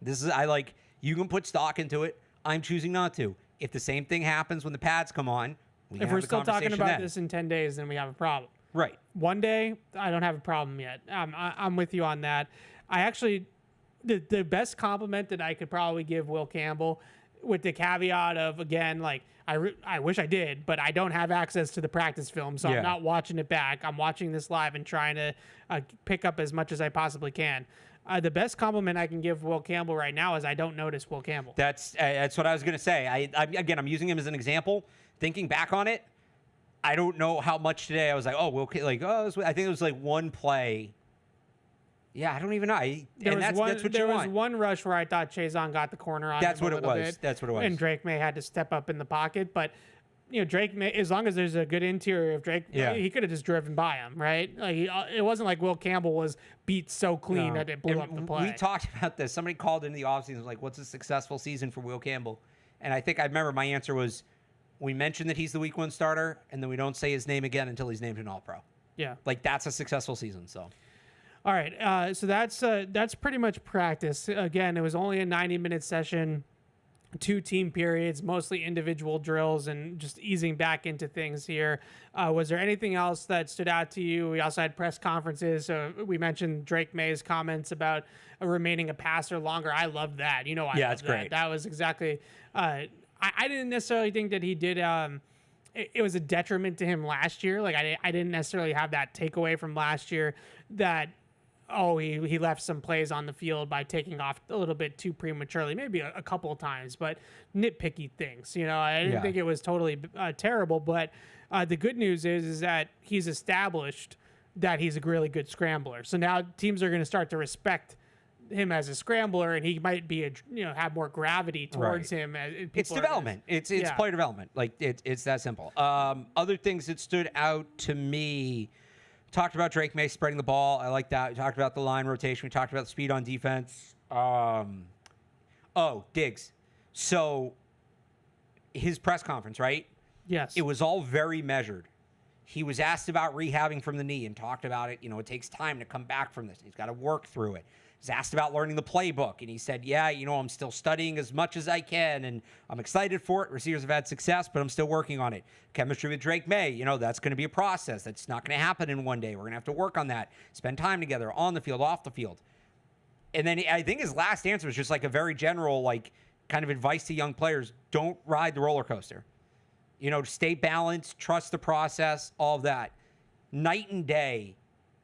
you can put stock into it. I'm choosing not to. If the same thing happens when the pads come on, we can If have we're the still talking conversation about then. this in 10 days, then we have a problem. Right. One day, I don't have a problem yet. I'm with you on that. I actually, the best compliment that I could probably give Will Campbell, with the caveat of, again, like, I wish I did, but I don't have access to the practice film, so Yeah. I'm not watching it back. I'm watching this live and trying to pick up as much as I possibly can. The best compliment I can give Will Campbell right now is I don't notice Will Campbell. That's what I was going to say. I'm using him as an example. Thinking back on it, I don't know how much today I was like, I think it was like one play. Yeah, I don't even know. That's what you There was want. one rush where I thought Chazon got the corner on That's him a what it little was. bit, That's what it was. And Drake May had to step up in the pocket, but Drake May, as long as there's a good interior of Drake, Yeah. he could have just driven by him, right? Like it wasn't like Will Campbell was beat so clean No. that it blew And up the play. We talked about this. Somebody called in the offseason was like, what's a successful season for Will Campbell? And I think I remember my answer was, we mentioned that he's the week one starter, and then we don't say his name again until he's named an All-Pro. Yeah. Like, that's a successful season, so. All right. So that's pretty much practice. Again, it was only a 90-minute session, 2 team periods, mostly individual drills, and just easing back into things here. Was there anything else that stood out to you? We also had press conferences. So we mentioned Drake May's comments about remaining a passer longer. I loved that. Yeah, loved it's that. great. That was exactly. I didn't necessarily think that he did. It was a detriment to him last year. Like I didn't necessarily have that takeaway from last year that. Oh, he left some plays on the field by taking off a little bit too prematurely, maybe a couple of times, but nitpicky things. I didn't think it was totally terrible. But the good news is that he's established that he's a really good scrambler. So now teams are going to start to respect him as a scrambler, and he might be have more gravity towards him. It's development. It's player development. Like it's that simple. Other things that stood out to me. Talked about Drake May spreading the ball. I like that. We talked about the line rotation. We talked about the speed on defense. Diggs. So his press conference, right? Yes. It was all very measured. He was asked about rehabbing from the knee and talked about it. It takes time to come back from this. He's got to work through it. He's asked about learning the playbook, and he said, yeah, I'm still studying as much as I can, and I'm excited for it. Receivers have had success, but I'm still working on it. Chemistry with Drake May, that's going to be a process. That's not going to happen in one day. We're going to have to work on that, spend time together on the field, off the field. And then I think his last answer was just like a very general, like, kind of advice to young players. Don't ride the roller coaster. Stay balanced, trust the process, all of that. Night and day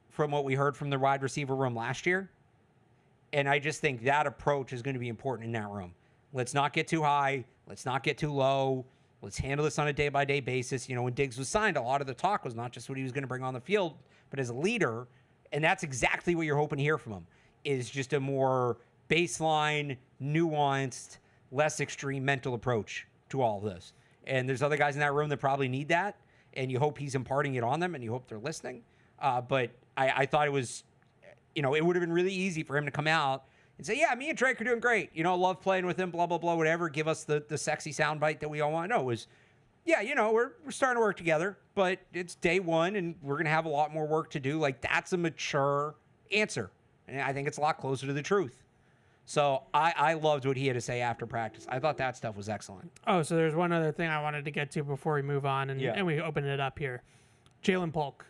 from what we heard from the wide receiver room last year. And I just think that approach is going to be important in that room. Let's not get too high. Let's not get too low. Let's handle this on a day-by-day basis. When Diggs was signed, a lot of the talk was not just what he was going to bring on the field, but as a leader. And that's exactly what you're hoping to hear from him, is just a more baseline, nuanced, less extreme mental approach to all of this. And there's other guys in that room that probably need that, and you hope he's imparting it on them, and you hope they're listening. But I thought it was... it would have been really easy for him to come out and say, yeah, me and Drake are doing great. Love playing with him, blah, blah, blah, whatever. Give us the sexy soundbite that we all want. No, it was, yeah, we're starting to work together, but it's day one and we're going to have a lot more work to do. Like, that's a mature answer. And I think it's a lot closer to the truth. So I loved what he had to say after practice. I thought that stuff was excellent. Oh, so there's one other thing I wanted to get to before we move on and we open it up here. Jalen Polk.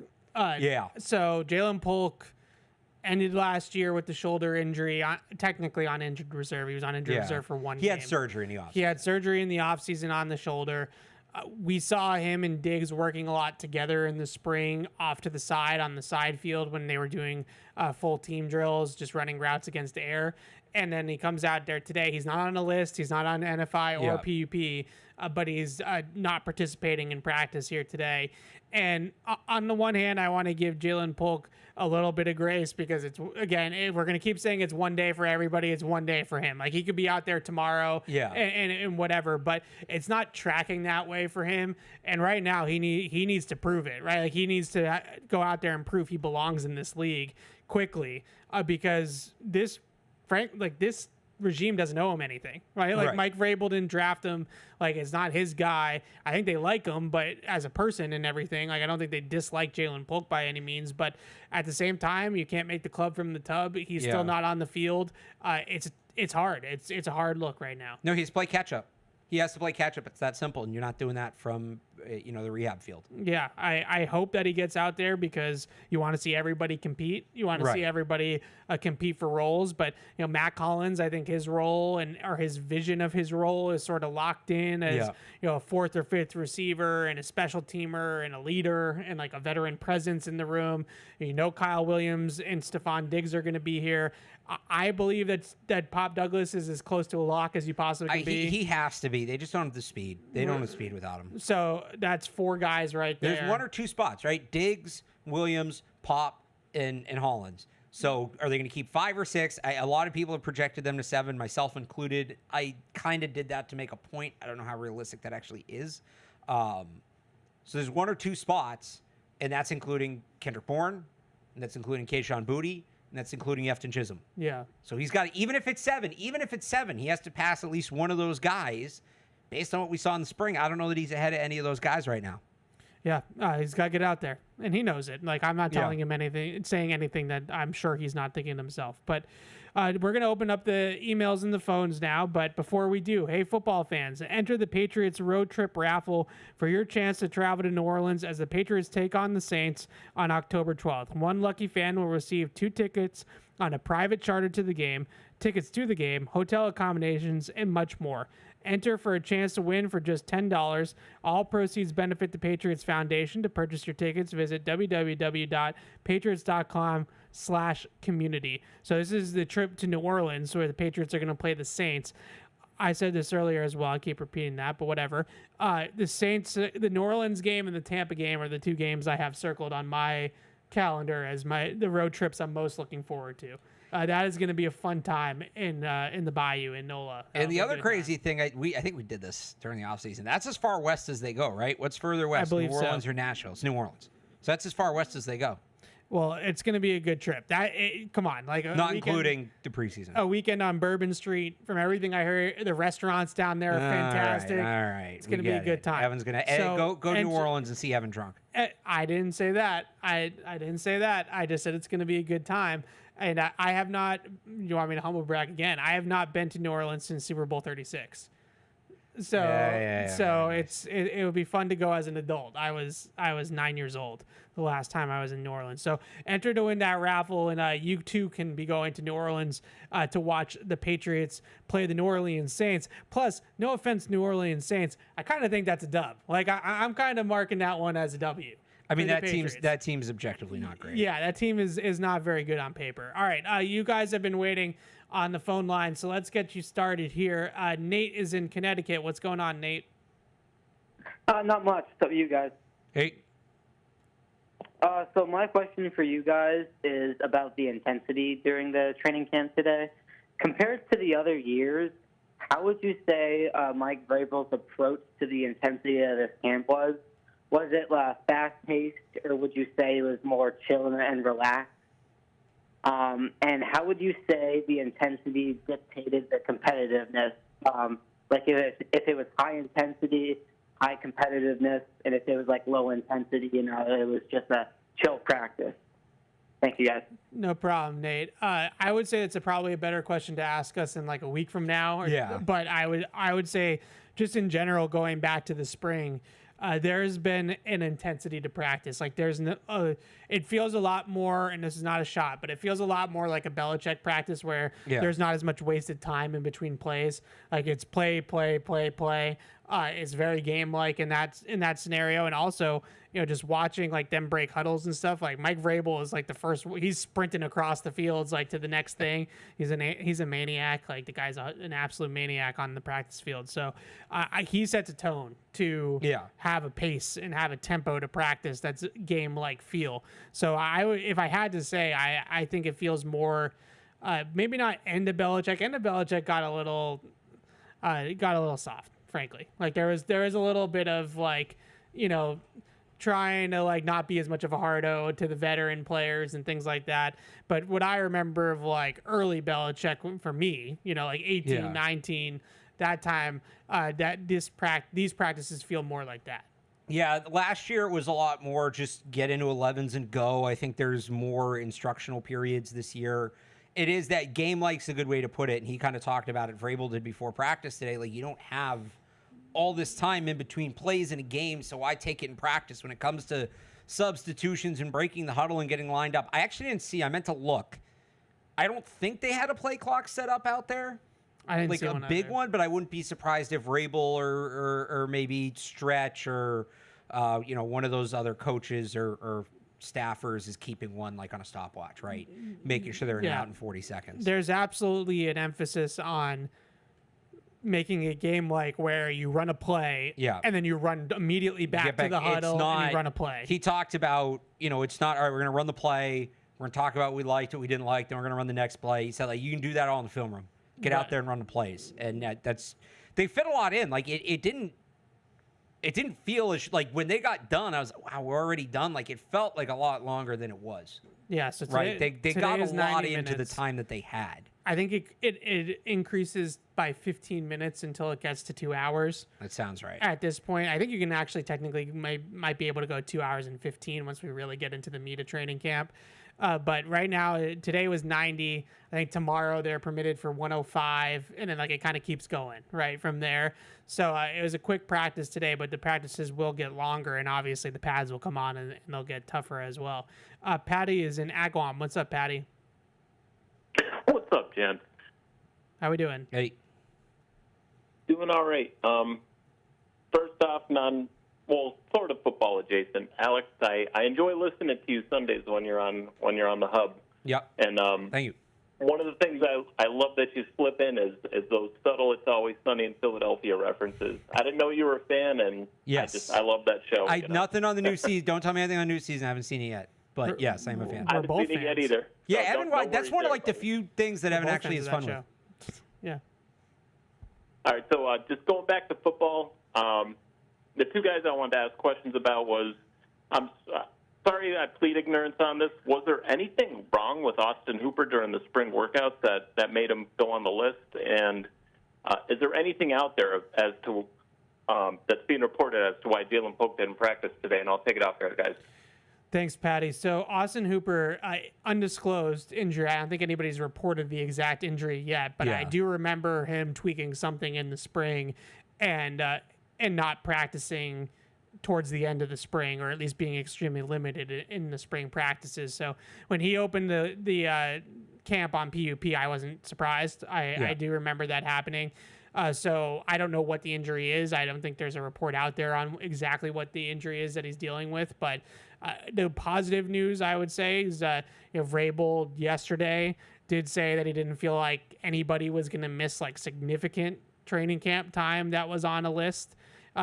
So Jalen Polk ended last year with the shoulder injury, technically on injured reserve. He was on injured reserve for one game. He had surgery in the offseason. He had surgery in the offseason on the shoulder. We saw him and Diggs working a lot together in the spring off to the side on the side field when they were doing full team drills, just running routes against the air. And then he comes out there today. He's not on a list. He's not on NFI or PUP, but he's not participating in practice here today. And on the one hand, I want to give Jalen Polk a little bit of grace because it's, again, we're going to keep saying it's one day for everybody. It's one day for him. Like, he could be out there tomorrow and whatever, but it's not tracking that way for him. And right now he needs to prove it, right? Like, he needs to go out there and prove he belongs in this league quickly because this regime doesn't owe him anything, right? Like, Mike Vrabel didn't draft him. Like, it's not his guy. I think they like him, but as a person and everything, like, I don't think they dislike Jalen Polk by any means. But at the same time, you can't make the club from the tub. He's still not on the field. It's hard. It's a hard look right now. No, he's play catch up. He has to play catch up. It's that simple, and you're not doing that from the rehab field. Yeah, I hope that he gets out there because you want to see everybody compete. You want to see everybody compete for roles. But Matt Collins, I think his role or his vision of his role is sort of locked in as a fourth or fifth receiver and a special teamer and a leader and like a veteran presence in the room. Kyle Williams and Stefon Diggs are going to be here. I believe that Pop Douglas is as close to a lock as you possibly can be. He has to be. They just don't have the speed. They don't have speed without him. So that's four guys right there. There's one or two spots, right? Diggs, Williams, Pop, and Hollins. So are they going to keep 5 or 6? A lot of people have projected them to 7, myself included. I kind of did that to make a point. I don't know how realistic that actually is. So there's 1 or 2 spots, and that's including Kendrick Bourne, and that's including Kayshon Boutte, and that's including Efton Chisholm. Yeah. So he's got, even if it's 7, he has to pass at least one of those guys. Based on what we saw in the spring, I don't know that he's ahead of any of those guys right now. Yeah, he's got to get out there, and he knows it. Like, I'm not telling him anything, saying anything that I'm sure he's not thinking himself. But we're going to open up the emails and the phones now. But before we do, hey, football fans, enter the Patriots road trip raffle for your chance to travel to New Orleans as the Patriots take on the Saints on October 12th. One lucky fan will receive 2 tickets on a private charter to the game, tickets to the game, hotel accommodations, and much more. Enter for a chance to win for just $10. All proceeds benefit the Patriots Foundation. To purchase your tickets, visit www.patriots.com/community. So this is the trip to New Orleans where the Patriots are going to play the Saints. I said this earlier as well. I keep repeating that, but whatever. The Saints, the New Orleans game and the Tampa game are the 2 games I have circled on my calendar as the road trips I'm most looking forward to. That is going to be a fun time in the Bayou in NOLA. And the other crazy thing, I think we did this during the offseason. That's as far west as they go, right? What's further west, New Orleans or Nashville? It's New Orleans. So that's as far west as they go. Well, it's going to be a good trip. Come on, like not including the preseason. A weekend on Bourbon Street. From everything I heard, the restaurants down there are fantastic. All right. It's going to be a good time. Evan's going to go to New Orleans and see Evan drunk. I didn't say that. I didn't say that. I just said it's going to be a good time. And I have not. You want me to humble brag again? I have not been to New Orleans since Super Bowl 36. So it would be fun to go as an adult. I was 9 years old the last time I was in New Orleans. So enter to win that raffle, and you too can be going to New Orleans to watch the Patriots play the New Orleans Saints. Plus, no offense, New Orleans Saints, I kind of think that's a dub. Like I'm kind of marking that one as a W. I mean, that team's objectively not great. Yeah, that team is not very good on paper. All right, you guys have been waiting on the phone line, so let's get you started here. Nate is in Connecticut. What's going on, Nate? Not much. What's up, you guys? Hey. So my question for you guys is about the intensity during the training camp today. Compared to the other years, how would you say Mike Vrabel's approach to the intensity of this camp was? Was it fast-paced, or would you say it was more chill and relaxed? And how would you say the intensity dictated the competitiveness? Like if it was high intensity, high competitiveness, and if it was like low intensity, it was just a chill practice. Thank you, guys. No problem, Nate. I would say it's probably a better question to ask us in like a week from now. Yeah. But I would say just in general, going back to the spring, there's been an intensity to practice. Like there's no, it feels a lot more, and this is not a shot, but it feels a lot more like a Belichick practice where there's not as much wasted time in between plays. Like it's play. It's very game-like in that scenario, and also just watching like them break huddles and stuff. Like Mike Vrabel is like the first. He's sprinting across the fields like to the next thing. He's a maniac. Like the guy's an absolute maniac on the practice field. So he sets a tone to have a pace and have a tempo to practice that's game-like feel. So if I had to say, I think it feels more maybe not end of Belichick. End of Belichick got a little soft, frankly. Like there is a little bit of like trying to like not be as much of a hard-o to the veteran players and things like that. But what I remember of like early Belichick for me, like 18, 19, that time, that these practices feel more like that. Yeah, last year it was a lot more just get into 11s and go. I think there's more instructional periods this year. It is that game like's a good way to put it, and he kind of talked about it. Vrabel did before practice today. Like, you don't have all this time in between plays in a game, so I take it in practice when it comes to substitutions and breaking the huddle and getting lined up. I actually didn't see. I meant to look. I don't think they had a play clock set up out there. I didn't like see a big one, but I wouldn't be surprised if Vrabel or maybe Stretch or one of those other coaches or staffers is keeping one like on a stopwatch, right? Making sure they're in and out in 40 seconds. There's absolutely an emphasis on making a game like where you run a play and then you run immediately back to the huddle and you run a play. He talked about, it's not, all right, we're going to run the play. We're going to talk about what we liked, what we didn't like. Then we're going to run the next play. He said, like, you can do that all in the film room. Get out there and run the plays. And they fit a lot in. Like, it didn't feel as, like, when they got done, I was like, wow, we're already done. Like, it felt like a lot longer than it was. Yeah, so today, right? They got a lot into the time that they had. I think it increases by 15 minutes until it gets to 2 hours. That sounds right. At this point, I think you can actually technically might be able to go 2 hours and 15 once we really get into the meat of training camp. But right now, today was 90. I think tomorrow they're permitted for 105, and then like it kind of keeps going right from there. So it was a quick practice today, but the practices will get longer, and obviously the pads will come on and they'll get tougher as well. Patty is in Agawam. What's up, Patty? What's up, Jen? How we doing? Hey. Doing all right. First off, sort of football adjacent. Alex, I enjoy listening to you Sundays when you're on the hub. Yep. And thank you. One of the things I love that you slip in is those subtle "It's Always Sunny in Philadelphia" references. I didn't know you were a fan, and yes, I love that show. Nothing on the new season. Don't tell me anything on the new season. I haven't seen it yet. But yes, I'm a fan. I haven't seen it yet either. Yeah, Evan, that's one of like the few things that Evan actually is fun with. Yeah. All right, so just going back to football, the two guys I wanted to ask questions about was, I'm sorry I plead ignorance on this. Was there anything wrong with Austin Hooper during the spring workouts that made him go on the list? And is there anything out there as to that's being reported as to why Jalen Polk didn't practice today? And I'll take it off here, guys. Thanks, Patty. So Austin Hooper, undisclosed injury. I don't think anybody's reported the exact injury yet, but I do remember him tweaking something in the spring and not practicing towards the end of the spring, or at least being extremely limited in the spring practices. So when he opened the camp on PUP, I wasn't surprised. I do remember that happening. So I don't know what the injury is. I don't think there's a report out there on exactly what the injury is that he's dealing with. But the positive news, I would say, is Vrabel yesterday did say that he didn't feel like anybody was going to miss like significant training camp time that was on a list.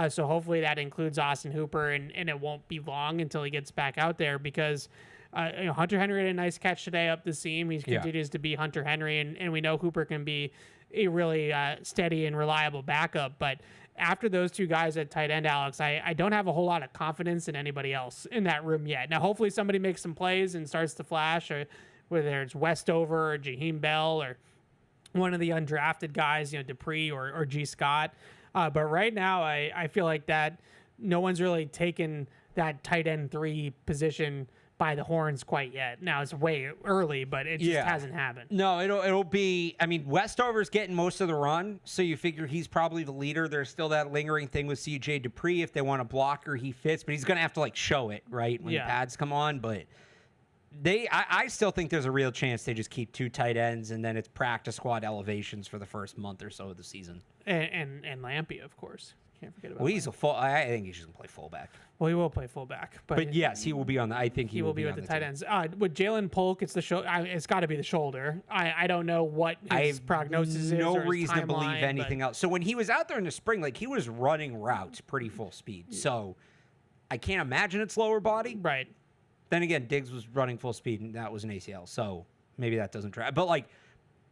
So hopefully that includes Austin Hooper, and it won't be long until he gets back out there, because Hunter Henry had a nice catch today up the seam. He continues to be Hunter Henry, and we know Hooper can be a really steady and reliable backup. But after those two guys at tight end, Alex, I don't have a whole lot of confidence in anybody else in that room yet. Now, hopefully somebody makes some plays and starts to flash, or whether it's Westover or Jaheim Bell or one of the undrafted guys, Dupree or G. Scott. But right now, I feel like that no one's really taken that tight end 3 position by the horns quite yet. Now it's way early, but it just hasn't happened. No, it'll be. I mean, Westover's getting most of the run, so you figure he's probably the leader. There's still that lingering thing with C.J. Dupree. If they want a blocker, he fits, but he's going to have to like show it right when the pads come on. But I still think there's a real chance they just keep 2 tight ends, and then it's practice squad elevations for the first month or so of the season. And Lampy, of course. Can't forget about. Well, he's a full. I think he's just gonna play fullback. Well, he will play fullback, but yes, he will be on the. I think he will be with on the tight ends. With Jalen Polk, it's the it's got to be the shoulder. I don't know what his prognosis is. No or his reason to believe timeline, anything else. So when he was out there in the spring, like he was running routes pretty full speed. So I can't imagine it's lower body. Right. Then again, Diggs was running full speed, and that was an ACL. So maybe that doesn't track. But like.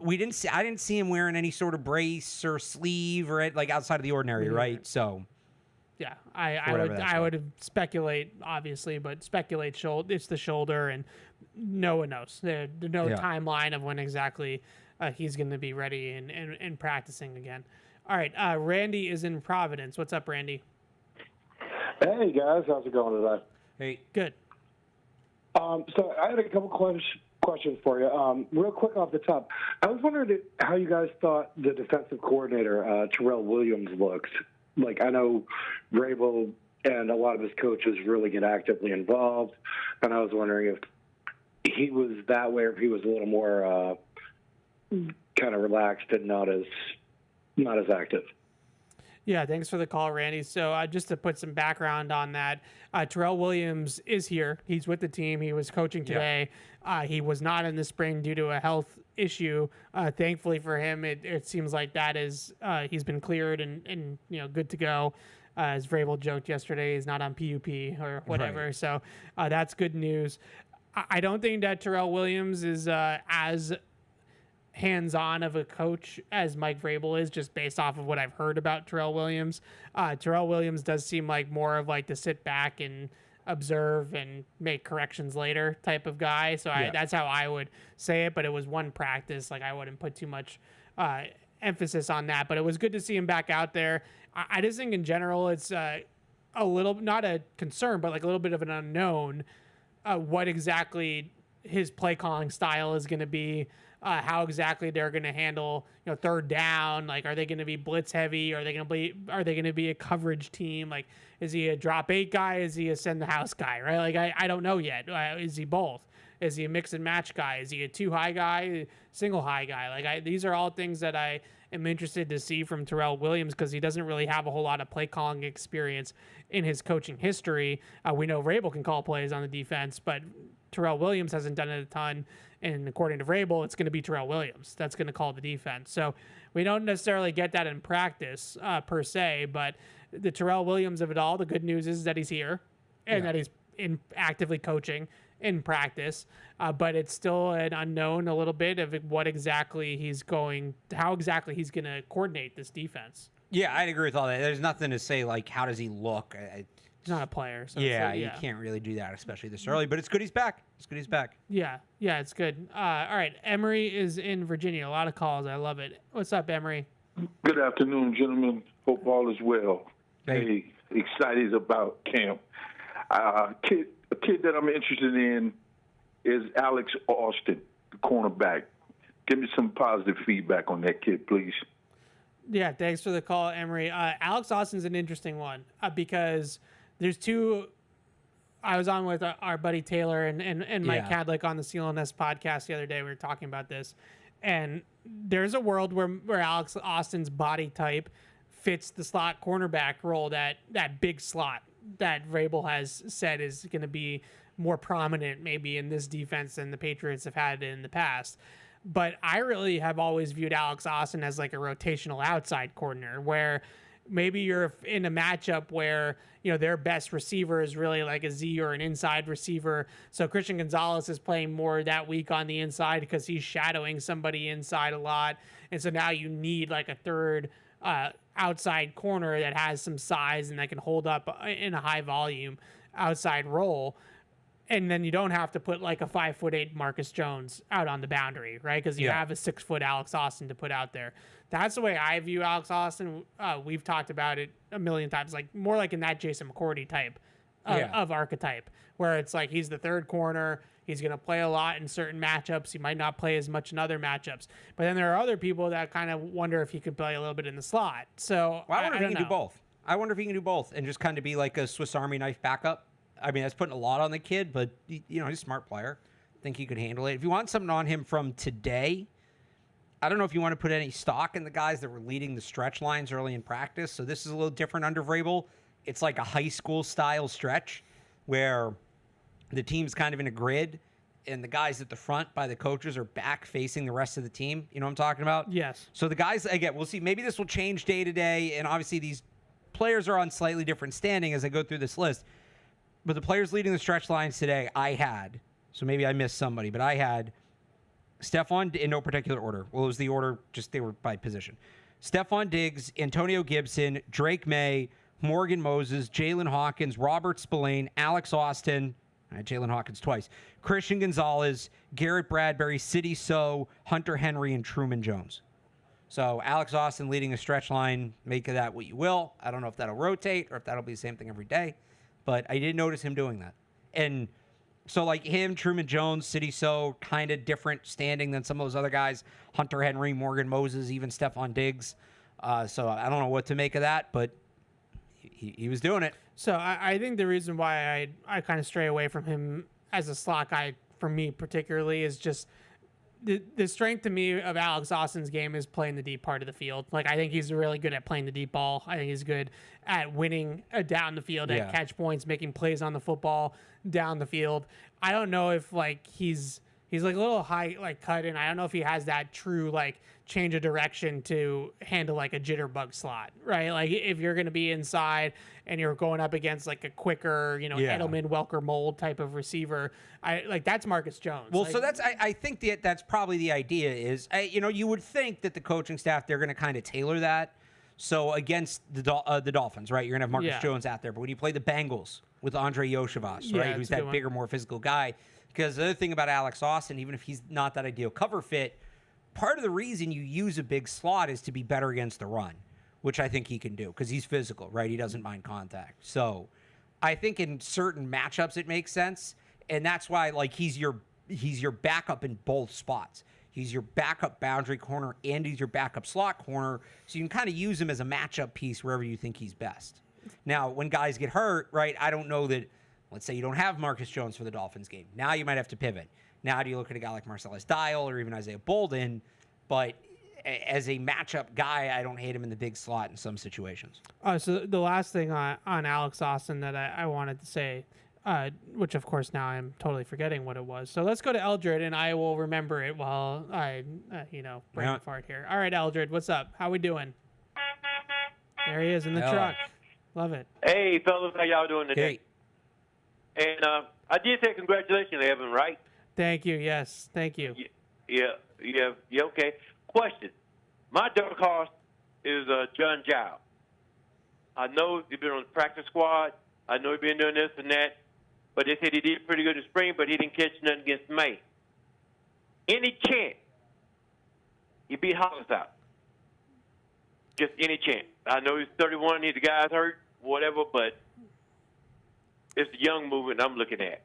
I didn't see him wearing any sort of brace or sleeve or like outside of the ordinary, right? So, yeah, I would speculate, obviously, but speculate it's the shoulder, and no one knows. There's no timeline of when exactly he's going to be ready and practicing again. All right, Randy is in Providence. What's up, Randy? Hey guys, how's it going today? Hey, good. So I had a couple questions for you. Real quick off the top, I was wondering how you guys thought the defensive coordinator, Terrell Williams, looked. Like, I know Vrabel and a lot of his coaches really get actively involved, and I was wondering if he was that way or if he was a little more kind of relaxed and not as active. Yeah, thanks for the call, Randy. So just to put some background on that, Terrell Williams is here. He's with the team. He was coaching today. He was not in the spring due to a health issue. Thankfully for him, it seems like that is he's been cleared and good to go. As Vrabel joked yesterday, he's not on PUP or whatever. Right. So that's good news. I don't think that Terrell Williams is as hands-on of a coach as Mike Vrabel is, just based off of what I've heard about Terrell Williams. Terrell Williams does seem like more of like to sit back and observe and make corrections later type of guy. So that's how I would say it, but it was one practice. Like, I wouldn't put too much emphasis on that, but it was good to see him back out there. I just think in general, it's a little, not a concern, but like a little bit of an unknown, what exactly his play calling style is going to be. How exactly they're going to handle, third down. Like, are they going to be blitz heavy? Are they going to be a coverage team? Like, is he a drop 8 guy? Is he a send the house guy? Right? Like, I don't know yet. Is he both? Is he a mix and match guy? Is he a 2 high guy, single high guy? Like, these are all things that I am interested to see from Terrell Williams, because he doesn't really have a whole lot of play calling experience in his coaching history. We know Vrabel can call plays on the defense, but Terrell Williams hasn't done it a ton. And according to Vrabel, it's going to be Terrell Williams that's going to call the defense. So we don't necessarily get that in practice per se, but the Terrell Williams of it all, the good news is that he's here and that he's actively coaching in practice. But it's still an unknown a little bit of how exactly he's going to coordinate this defense. Yeah, I'd agree with all that. There's nothing to say, like, how does he look? He's not a player. So you can't really do that, especially this early. But it's good he's back. Yeah, it's good. All right, Emery is in Virginia. A lot of calls. I love it. What's up, Emery? Good afternoon, gentlemen. Hope all is well. Hey, excited about camp. A kid that I'm interested in is Alex Austin, the cornerback. Give me some positive feedback on that kid, please. Yeah, thanks for the call, Emery. Alex Austin's an interesting one because there's two. I was on with our buddy Taylor and Mike Cadlick on the CLNS podcast the other day. We were talking about this, and there's a world where Alex Austin's body type fits the slot cornerback role, that big slot that Vrabel has said is going to be more prominent maybe in this defense than the Patriots have had in the past. But I really have always viewed Alex Austin as like a rotational outside corner, where maybe you're in a matchup where, their best receiver is really like a Z or an inside receiver. So Christian Gonzalez is playing more that week on the inside because he's shadowing somebody inside a lot. And so now you need like a third outside corner that has some size and that can hold up in a high volume outside role. And then you don't have to put like a 5'8" Marcus Jones out on the boundary, right? Because you have a 6 foot Alex Austin to put out there. That's the way I view Alex Austin. We've talked about it a million times, like more like in that Jason McCourty type of archetype, where it's like he's the third corner. He's going to play a lot in certain matchups. He might not play as much in other matchups. But then there are other people that kind of wonder if he could play a little bit in the slot. So I wonder if he can know. do both. I wonder if he can do both and just kind of be like a Swiss Army knife backup. I mean, that's putting a lot on the kid, but, he's a smart player. I think he could handle it. If you want something on him from today, I don't know if you want to put any stock in the guys that were leading the stretch lines early in practice. So this is a little different under Vrabel. It's like a high school style stretch where the team's kind of in a grid and the guys at the front by the coaches are back facing the rest of the team. You know what I'm talking about? Yes. So the guys, again, we'll see. Maybe this will change day to day. And obviously these players are on slightly different standing as I go through this list. But the players leading the stretch lines today, I had, so maybe I missed somebody, but I had Stefon, in no particular order. Well, it was the order, just they were by position. Stefon Diggs, Antonio Gibson, Drake May, Morgan Moses, Jalen Hawkins, Robert Spillane, Alex Austin, Jalen Hawkins twice, Christian Gonzalez, Garrett Bradbury, Sidney So, Hunter Henry, and Truman Jones. So Alex Austin leading a stretch line, make of that what you will. I don't know if that'll rotate or if that'll be the same thing every day, but I did notice him doing that. And so like him, Truman Jones, Sidney So, kind of different standing than some of those other guys. Hunter Henry, Morgan Moses, even Stefon Diggs. So I don't know what to make of that, but he was doing it. So I think the reason why I kind of stray away from him as a slot guy, for me particularly, is just the strength to me of Alex Austin's game is playing the deep part of the field. Like, I think he's really good at playing the deep ball. I think he's good at winning down the field, at catch points, making plays on the football down the field. I don't know if like he's like a little high, like cut in. I don't know if he has that true like change of direction to handle like a jitterbug slot, right? Like if you're going to be inside and you're going up against like a quicker, Edelman, Welker mold type of receiver, that's Marcus Jones. Well, so I think that's probably the idea is, you would think that the coaching staff, they're going to kind of tailor that. So against the Dolphins, right? You're going to have Marcus Jones out there. But when you play the Bengals with Andre Yoshivas, right? Who's that bigger, more physical guy. Because the other thing about Alex Austin, even if he's not that ideal cover fit, part of the reason you use a big slot is to be better against the run, which I think he can do because he's physical, right? He doesn't mind contact. So I think in certain matchups it makes sense. And that's why like he's your backup in both spots. He's your backup boundary corner and he's your backup slot corner. So you can kind of use him as a matchup piece wherever you think he's best. Now, when guys get hurt, right, I don't know that, let's say you don't have Marcus Jones for the Dolphins game. Now you might have to pivot. Now do you look at a guy like Marcellus Dial or even Isaiah Bolden? But as a matchup guy, I don't hate him in the big slot in some situations. So the last thing on Alex Austin that I wanted to say, which of course now I'm totally forgetting what it was. So let's go to Eldred and I will remember it while I, brain fart here. All right, Eldred, what's up? How we doing? There he is in the truck. Love it. Hey, fellas, how y'all doing today? Hey. And I did say congratulations, Evan, right? Thank you. Yes, thank you. Yeah, okay. Question. My dark horse is John Giles. I know he's been on the practice squad. I know he's been doing this and that. But they said he did pretty good in spring, but he didn't catch nothing against May. Any chance he beat Hollis out? Just any chance. I know he's 31, he's the guy's hurt, whatever, but it's the young movement I'm looking at.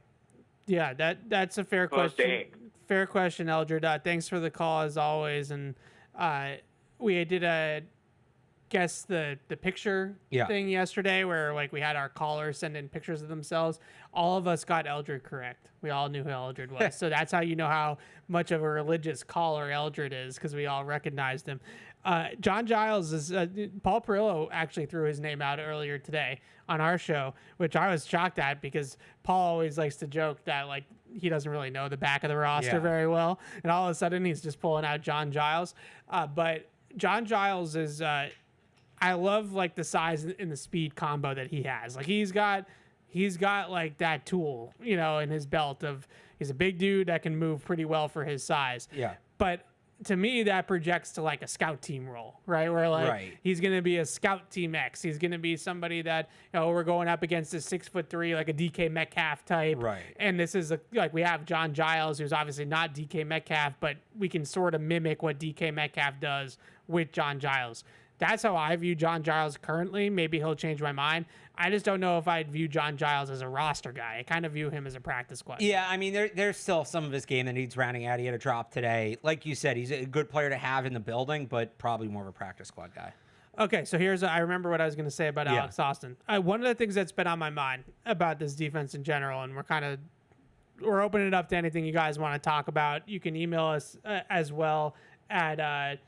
Yeah, that's a fair question. Fair question, Eldred. Thanks for the call as always. And we did guess the picture thing yesterday where like we had our callers send in pictures of themselves. All of us got Eldred correct. We all knew who Eldred was. So that's how you know how much of a religious caller Eldred is, because we all recognized him. John Giles is Paul Perillo actually threw his name out earlier today on our show, which I was shocked at because Paul always likes to joke that like he doesn't really know the back of the roster very well, and all of a sudden he's just pulling out John Giles. But John Giles is I love like the size and the speed combo that he has. Like he's got like that tool, in his belt of he's a big dude that can move pretty well for his size. Yeah. But to me, that projects to like a scout team role, right? Where like he's going to be a scout team X. He's going to be somebody that, we're going up against a 6'3", like a DK Metcalf type. Right. And this is like we have John Giles, who's obviously not DK Metcalf, but we can sort of mimic what DK Metcalf does with John Giles. That's how I view John Giles currently. Maybe he'll change my mind. I just don't know if I'd view John Giles as a roster guy. I kind of view him as a practice squad. Yeah, I mean, there's still some of his game that needs rounding out. He had a drop today. Like you said, he's a good player to have in the building, but probably more of a practice squad guy. Okay, so I remember what I was going to say about Alex Austin. One of the things that's been on my mind about this defense in general, and we're opening it up to anything you guys want to talk about. You can email us as well at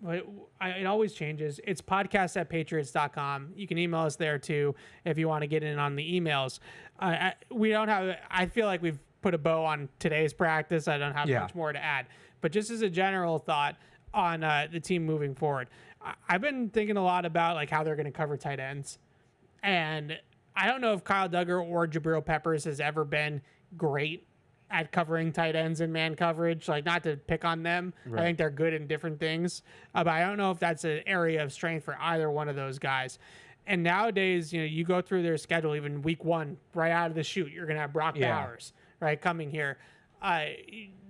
it always changes. It's podcast@patriots.com. You can email us there too if you want to get in on the emails. I feel like we've put a bow on today's practice. I don't have much more to add. But just as a general thought on the team moving forward, I've been thinking a lot about like how they're going to cover tight ends. And I don't know if Kyle Duggar or Jabril Peppers has ever been great at covering tight ends in man coverage. Like, not to pick on them. Right. I think they're good in different things. But I don't know if that's an area of strength for either one of those guys. And nowadays, you go through their schedule, even week 1, right out of the chute, you're going to have Brock Bowers, right, coming here.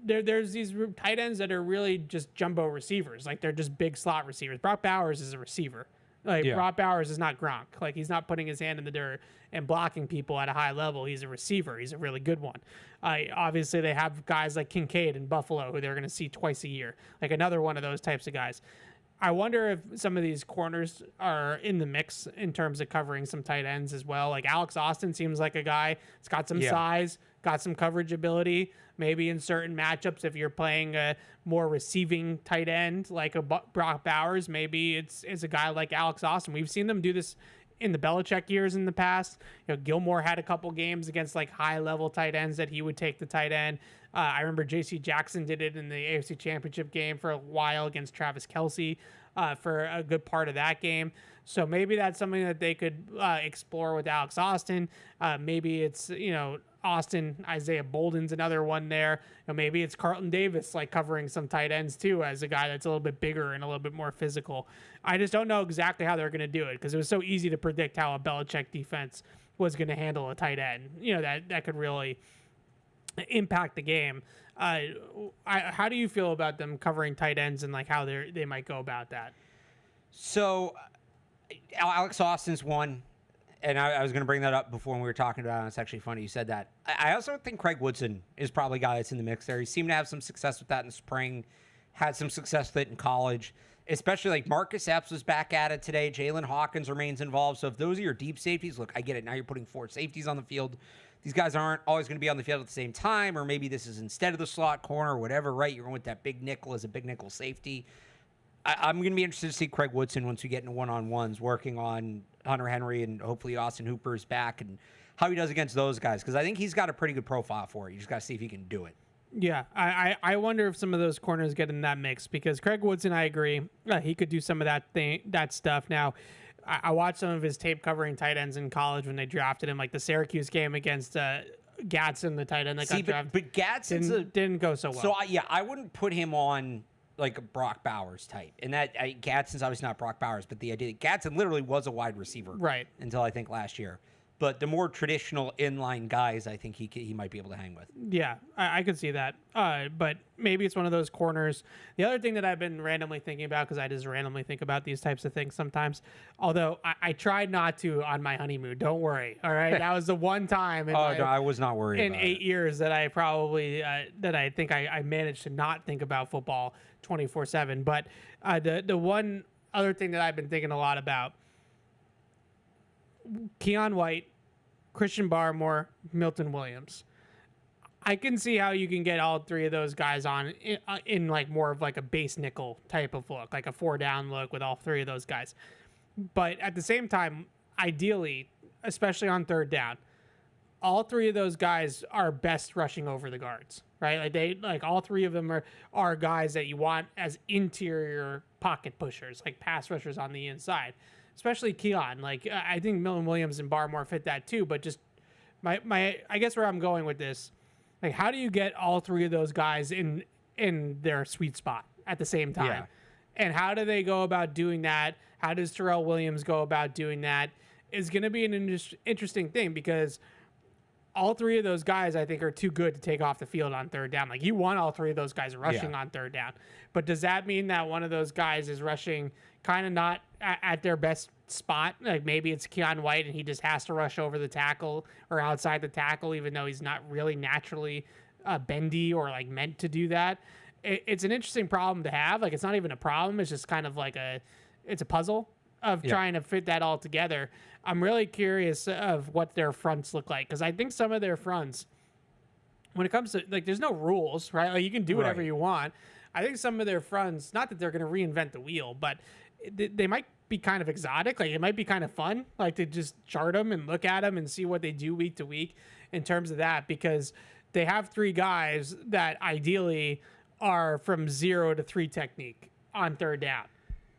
There's these tight ends that are really just jumbo receivers. Like, they're just big slot receivers. Brock Bowers is a receiver. Brock Bowers is not Gronk. Like, he's not putting his hand in the dirt and blocking people at a high level. He's a receiver. He's a really good one. Obviously, they have guys like Kincaid in Buffalo who they're going to see twice a year. Like, another one of those types of guys. I wonder if some of these corners are in the mix in terms of covering some tight ends as well. Like, Alex Austin seems like a guy that's got some size, got some coverage ability. Maybe in certain matchups, if you're playing a more receiving tight end like a Brock Bowers, maybe it's a guy like Alex Austin. We've seen them do this in the Belichick years in the past. Gilmore had a couple games against like high-level tight ends that he would take the tight end. I remember J.C. Jackson did it in the AFC Championship game for a while against Travis Kelce for a good part of that game. So maybe that's something that they could explore with Alex Austin. Maybe it's, Austin, Isaiah Bolden's another one there. Maybe it's Carlton Davis, like covering some tight ends too, as a guy that's a little bit bigger and a little bit more physical. I just don't know exactly how they're going to do it because it was so easy to predict how a Belichick defense was going to handle a tight end. That could really impact the game. How do you feel about them covering tight ends and like how they might go about that? So Alex Austin's one. And I was going to bring that up before when we were talking about it. It's actually funny you said that. I also think Craig Woodson is probably a guy that's in the mix there. He seemed to have some success with that in the spring, had some success with it in college, especially like Marcus Epps was back at it today. Jalen Hawkins remains involved. So if those are your deep safeties, look, I get it. Now you're putting 4 safeties on the field. These guys aren't always going to be on the field at the same time, or maybe this is instead of the slot corner or whatever, right? You're going with that big nickel as a big nickel safety. I'm going to be interested to see Craig Woodson once we get into one-on-ones working on Hunter Henry and hopefully Austin Hooper is back and how he does against those guys because I think he's got a pretty good profile for it. You just got to see if he can do it. Yeah, I wonder if some of those corners get in that mix because Craig Woodson, I agree, he could do some of that stuff. Now, I watched some of his tape covering tight ends in college when they drafted him, like the Syracuse game against Gatson, the tight end that got drafted. But Gatson didn't go so well. So, I wouldn't put him on like a Brock Bowers type. And that Gadsden's obviously not Brock Bowers, but the idea that Gadsden literally was a wide receiver until I think last year. But the more traditional inline guys, I think he might be able to hang with. Yeah, I could see that. But maybe it's one of those corners. The other thing that I've been randomly thinking about, because I just randomly think about these types of things sometimes, although I tried not to on my honeymoon. Don't worry. All right. That was the one time no, I was not worried in 8 years that I probably that I think I managed to not think about football 24/7. But the one other thing that I've been thinking a lot about, Keon White, Christian Barmore, Milton Williams. I can see how you can get all 3 of those guys on in like more of like a base nickel type of look, like a 4-down look with all 3 of those guys. But at the same time, ideally, especially on 3rd down, all 3 of those guys are best rushing over the guards, right? Like all 3 of them are guys that you want as interior pocket pushers, like pass rushers on the inside. Especially Keon. Like, I think Milton Williams and Barmore fit that too, but just my I guess where I'm going with this, like, how do you get all 3 of those guys in their sweet spot at the same time? Yeah. And how do they go about doing that? How does Terrell Williams go about doing that? Is going to be an interesting thing because all three of those guys, I think, are too good to take off the field on third down. Like, you want all three of those guys rushing on third down. But does that mean that one of those guys is rushing kind of not at their best spot? Like, maybe it's Keon White and he just has to rush over the tackle or outside the tackle, even though he's not really naturally bendy or, like, meant to do that. It's an interesting problem to have. Like, it's not even a problem. It's just kind of like it's a puzzle of trying to fit that all together. I'm really curious of what their fronts look like, because I think some of their fronts, when it comes to, like, there's no rules, right? Like, you can do whatever you want. I think some of their fronts, not that they're going to reinvent the wheel, but they might be kind of exotic. Like, it might be kind of fun, like, to just chart them and look at them and see what they do week to week in terms of that, because they have three guys that ideally are from 0 to 3 technique on third down,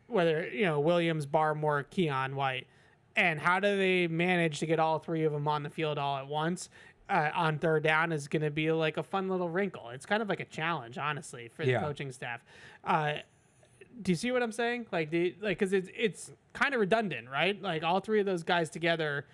whether, Williams, Barmore, Keon White. And how do they manage to get all three of them on the field all at once on third down is going to be like a fun little wrinkle. It's kind of like a challenge, honestly, for the coaching staff. Do you see what I'm saying? Like, because it's kind of redundant, right? Like, all three of those guys together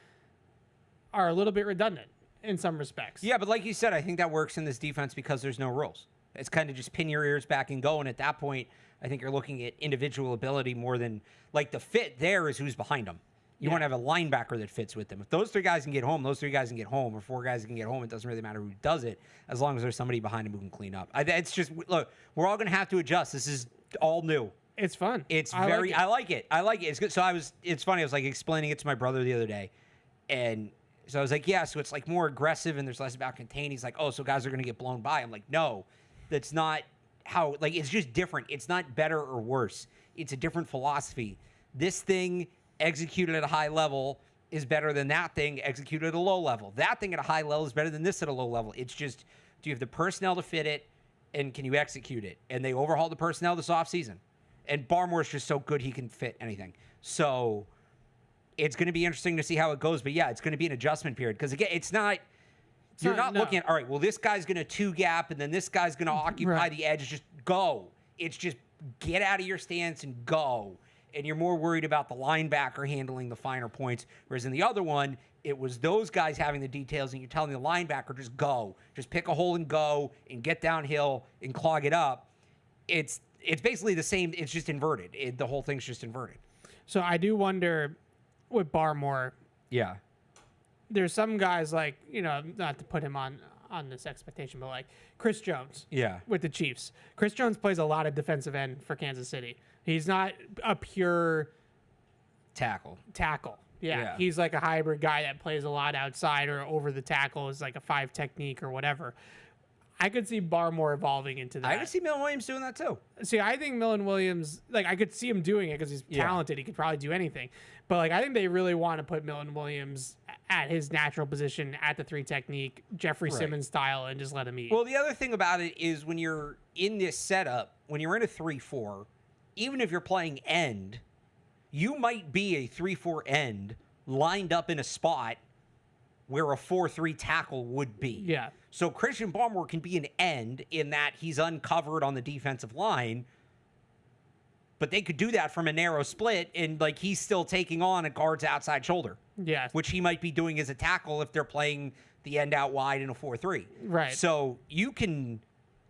are a little bit redundant in some respects. Yeah, but like you said, I think that works in this defense because there's no rules. It's kind of just pin your ears back and go. And at that point, I think you're looking at individual ability more than, like, the fit there is who's behind them. You want to have a linebacker that fits with them. If those three guys can get home, those three guys can get home, or four guys can get home. It doesn't really matter who does it, as long as there's somebody behind them who can clean up. It's just, look, we're all going to have to adjust. This is all new. It's fun. I like it. It's good. So it's funny. I was, like, explaining it to my brother the other day, and so I was like, yeah, so it's, like, more aggressive and there's less about contain. He's like, oh, so guys are going to get blown by. I'm like, no, that's not how, like, it's just different. It's not better or worse. It's a different philosophy. This thing executed at a high level is better than that thing executed at a low level. That thing at a high level is better than this at a low level. It's just, do you have the personnel to fit it, and can you execute it? And they overhauled the personnel this offseason. And Barmore's just so good he can fit anything. So it's going to be interesting to see how it goes. But, yeah, it's going to be an adjustment period. Because, again, you're not looking at, all right, well, this guy's going to two-gap, and then this guy's going to occupy the edge. Just go. It's just get out of your stance and go. And you're more worried about the linebacker handling the finer points, whereas in the other one, it was those guys having the details, and you're telling the linebacker, just go. Just pick a hole and go and get downhill and clog it up. It's basically the same. It's just inverted. The whole thing's just inverted. So I do wonder with Barmore. Yeah. There's some guys, like, not to put him on this expectation, but, like, Chris Jones with the Chiefs. Chris Jones plays a lot of defensive end for Kansas City. He's not a pure tackle. Yeah. He's like a hybrid guy that plays a lot outside or over the tackle, is like a 5 technique or whatever. I could see Barmore evolving into that. I could see Millen Williams doing that too. See, I think Millen Williams, like, I could see him doing it because he's talented. He could probably do anything. But, like, I think they really want to put Millen Williams at his natural position at the 3 technique, Jeffrey Simmons style, and just let him eat. Well, the other thing about it is when you're in this setup, when you're in a 3-4, even if you're playing end, you might be a 3-4 end lined up in a spot where a 4-3 tackle would be. Yeah. So Christian Barmore can be an end in that he's uncovered on the defensive line, but they could do that from a narrow split, and, like, he's still taking on a guard's outside shoulder. Yeah. Which he might be doing as a tackle if they're playing the end out wide in a 4-3. Right. So you can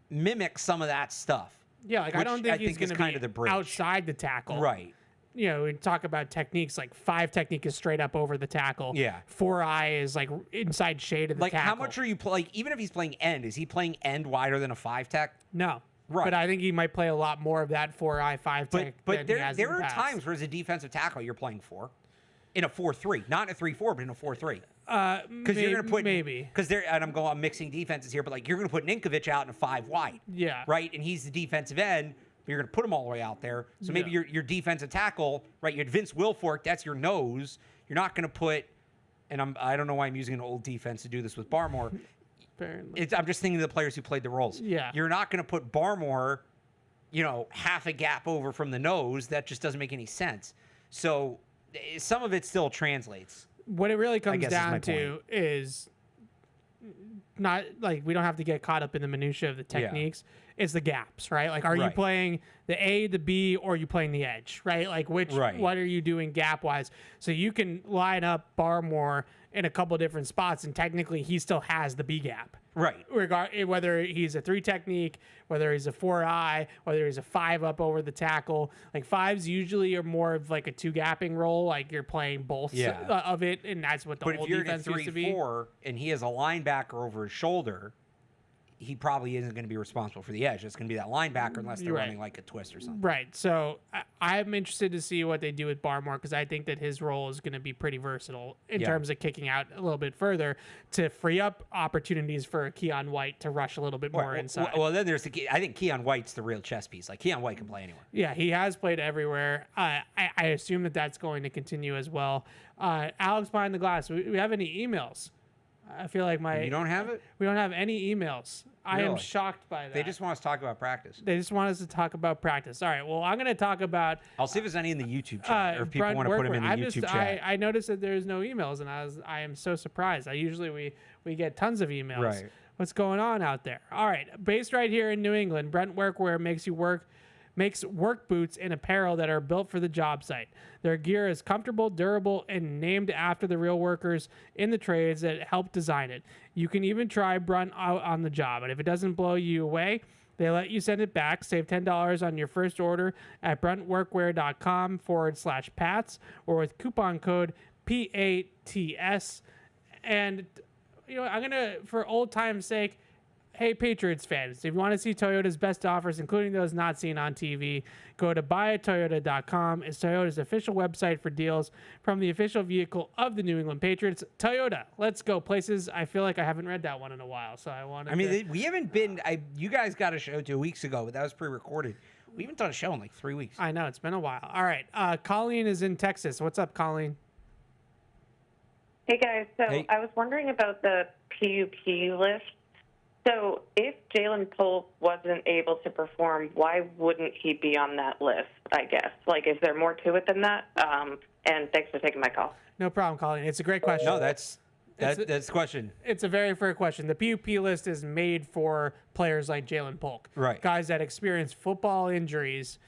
mimic some of that stuff. Yeah, like, I don't think he's going to be outside the tackle. Right. We talk about techniques, like 5 technique is straight up over the tackle. Yeah. 4-eye is, like, inside shade of the tackle. Like, how much are you like, even if he's playing end, is he playing end wider than a 5 tech? No. Right. But I think he might play a lot more of that 4-eye, 5 tech. But there are times where as a defensive tackle you're playing 4 in a 4-3, not in a 3-4, but in a 4-3. Because you're going to put because I'm mixing defenses here, but, like, you're going to put Ninkovich out in a 5 wide. Yeah. Right, and he's the defensive end. But you're going to put him all the way out there. So maybe your defensive tackle, right? You had Vince Wilfork, that's your nose. You're not going to put, and I don't know why I'm using an old defense to do this with Barmore. Apparently. I'm just thinking of the players who played the roles. Yeah. You're not going to put Barmore, half a gap over from the nose. That just doesn't make any sense. So some of it still translates. What it really comes down to is not, like, we don't have to get caught up in the minutia of the techniques. Yeah. It's the gaps, right? Like, are you playing the A, the B, or are you playing the edge, right? Like, what are you doing gap-wise? So you can line up Barmore in a couple different spots, and technically he still has the B gap. Right. Whether he's a 3 technique, whether he's a 4-eye, whether he's a 5 up over the tackle. Like 5s usually are more of like a 2 gapping role, like you're playing both of it, and that's what the whole defense used to be. But if you're in a 3-4 and he has a linebacker over his shoulder, he probably isn't going to be responsible for the edge. It's going to be that linebacker unless they're running like a twist or something. Right. So I'm interested to see what they do with Barmore, because I think that his role is going to be pretty versatile in terms of kicking out a little bit further to free up opportunities for Kayshon Boutte to rush a little bit more inside. Well, then there's I think Kayshon White's the real chess piece. Like Kayshon Boutte can play anywhere. Yeah, he has played everywhere. I assume that that's going to continue as well. Alex behind the glass, we have any emails? I feel like You don't have it? we don't have any emails. I am Really? shocked by that. They just want us to talk about practice. They just want us to talk about practice. All right. Well, I'm going to talk about. I'll see if there's any in the YouTube chat, or if people want to put them in the YouTube chat. I noticed that there's no emails, and I am so surprised. Usually we get tons of emails. Right. What's going on out there? All right. Based right here in New England, Brent Workwear makes work boots and apparel that are built for the job site. Their gear is comfortable, durable, and named after the real workers in the trades that helped design it. You can even try Brunt out on the job, and if it doesn't blow you away, they let you send it back. Save $10 on your first order at bruntworkwear.com/Pats or with coupon code PATS. And I'm gonna, for old time's sake, hey, Patriots fans, if you want to see Toyota's best offers, including those not seen on TV, go to buyatoyota.com. It's Toyota's official website for deals from the official vehicle of the New England Patriots. Toyota, let's go places. I feel like I haven't read that one in a while, so I wanted we haven't been... you guys got a show 2 weeks ago, but that was pre-recorded. We haven't done a show in like 3 weeks. I know, it's been a while. All right, Colleen is in Texas. What's up, Colleen? Hey, guys. So Hey. I was wondering about the PUP list. So if Jalen Polk wasn't able to perform, why wouldn't he be on that list, I guess? Like, is there more to it than that? And thanks for taking my call. No problem, Colleen. It's a great question. No, that's the question. It's a very fair question. The PUP list is made for players like Jalen Polk. Right. Guys that experience football injuries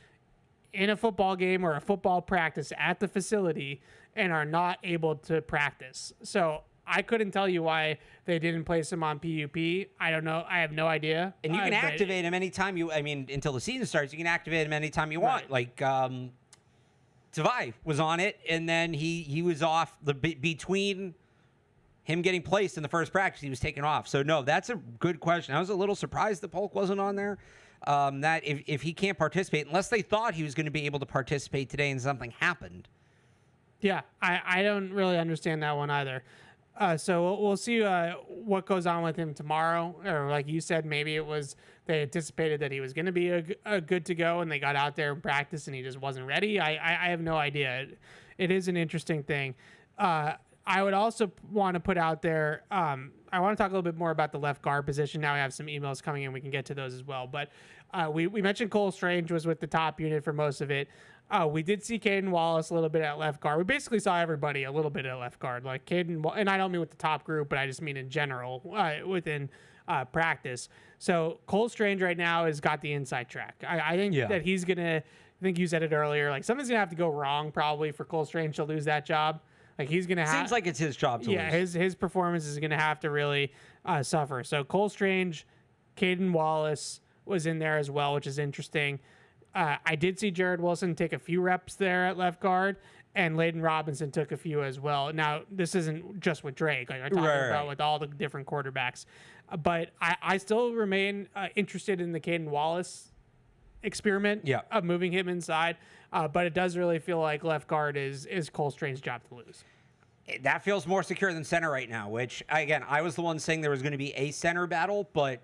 in a football game or a football practice at the facility and are not able to practice. So I couldn't tell you why they didn't place him on PUP. I don't know. I have no idea. And you can activate him anytime until the season starts, you can activate him anytime you want. Right. Like, Tavai was on it, and then he was off between him getting placed in the first practice, he was taken off. So, no, that's a good question. I was a little surprised that Polk wasn't on there. That if he can't participate, unless they thought he was going to be able to participate today and something happened. Yeah, I don't really understand that one either. So we'll see what goes on with him tomorrow. Or like you said, maybe it was they anticipated that he was going to be a good to go, and they got out there and practiced, and he just wasn't ready. I have no idea. It is an interesting thing. I would also want to put out there, I want to talk a little bit more about the left guard position. Now we have some emails coming in. We can get to those as well. But we mentioned Cole Strange was with the top unit for most of it. We did see Caden Wallace a little bit at left guard. We basically saw everybody a little bit at left guard. Like Caden, and I don't mean with the top group, but I just mean in general within practice. So Cole Strange right now has got the inside track. I think that he's going to, I think you said it earlier, like something's going to have to go wrong probably for Cole Strange to lose that job. Like he's going to have... Seems like it's his job to lose. His performance is going to have to really suffer. So Cole Strange, Caden Wallace was in there as well, which is interesting. I did see Jared Wilson take a few reps there at left guard, and Layden Robinson took a few as well. Now, this isn't just with Drake. Like I'm talking about with all the different quarterbacks. But I still remain interested in the Caden Wallace experiment of moving him inside. But it does really feel like left guard is Cole Strange's job to lose. That feels more secure than center right now, which, again, I was the one saying there was going to be a center battle, but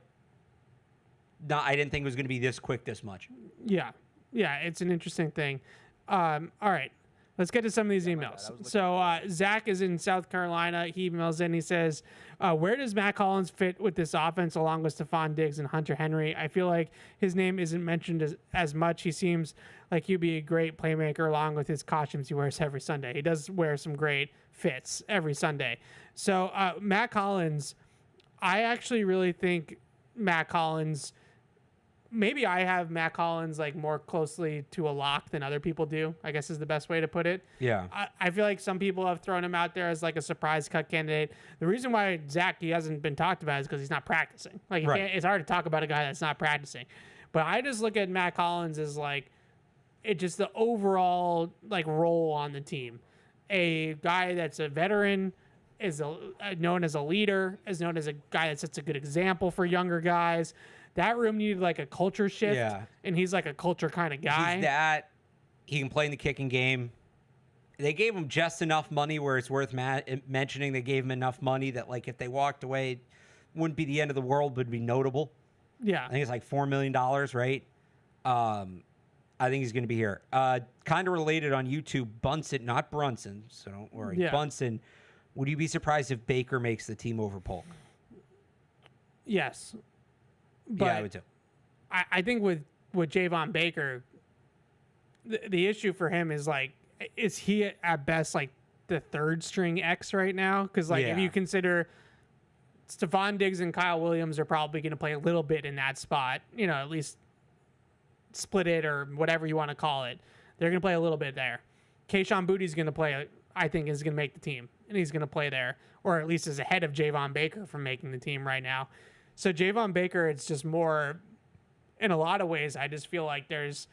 no, I didn't think it was going to be this quick this much. Yeah, it's an interesting thing. All right, let's get to some of these emails. So Zach is in South Carolina. He emails in. He says, where does Matt Collins fit with this offense along with Stefon Diggs and Hunter Henry? I feel like his name isn't mentioned as much. He seems like he'd be a great playmaker along with his costumes he wears every Sunday. He does wear some great fits every Sunday. So Matt Collins, I actually really think Matt Collins maybe I have Matt Collins like more closely to a lock than other people do, I guess is the best way to put it. Yeah. I feel like some people have thrown him out there as like a surprise cut candidate. The reason why he hasn't been talked about is because he's not practicing. Like it's hard to talk about a guy that's not practicing. But I just look at Matt Collins as like just the overall like role on the team. A guy that's a veteran, is known as a leader, is known as a guy that sets a good example for younger guys. That room needed like a culture shift, and he's like a culture kind of guy. He's that. He can play in the kicking game. They gave him just enough money where it's worth mentioning. They gave him enough money that like if they walked away, it wouldn't be the end of the world, but would be notable. Yeah. I think it's like $4 million, right? I think he's going to be here. Kind of related on YouTube, Bunsen, not Brunson, so don't worry. Yeah. Bunsen, would you be surprised if Baker makes the team over Polk? Yes. But yeah, I would too. I think with Javon Baker, the issue for him is like, is he at best like the third string X right now? Because like if you consider Stefon Diggs and Kyle Williams are probably going to play a little bit in that spot, at least split it or whatever you want to call it. They're going to play a little bit there. Kayshon Boutte is going to play, I think, is going to make the team, and he's going to play there, or at least is ahead of Javon Baker from making the team right now. So Javon Baker, it's just more, in a lot of ways, I just feel like there's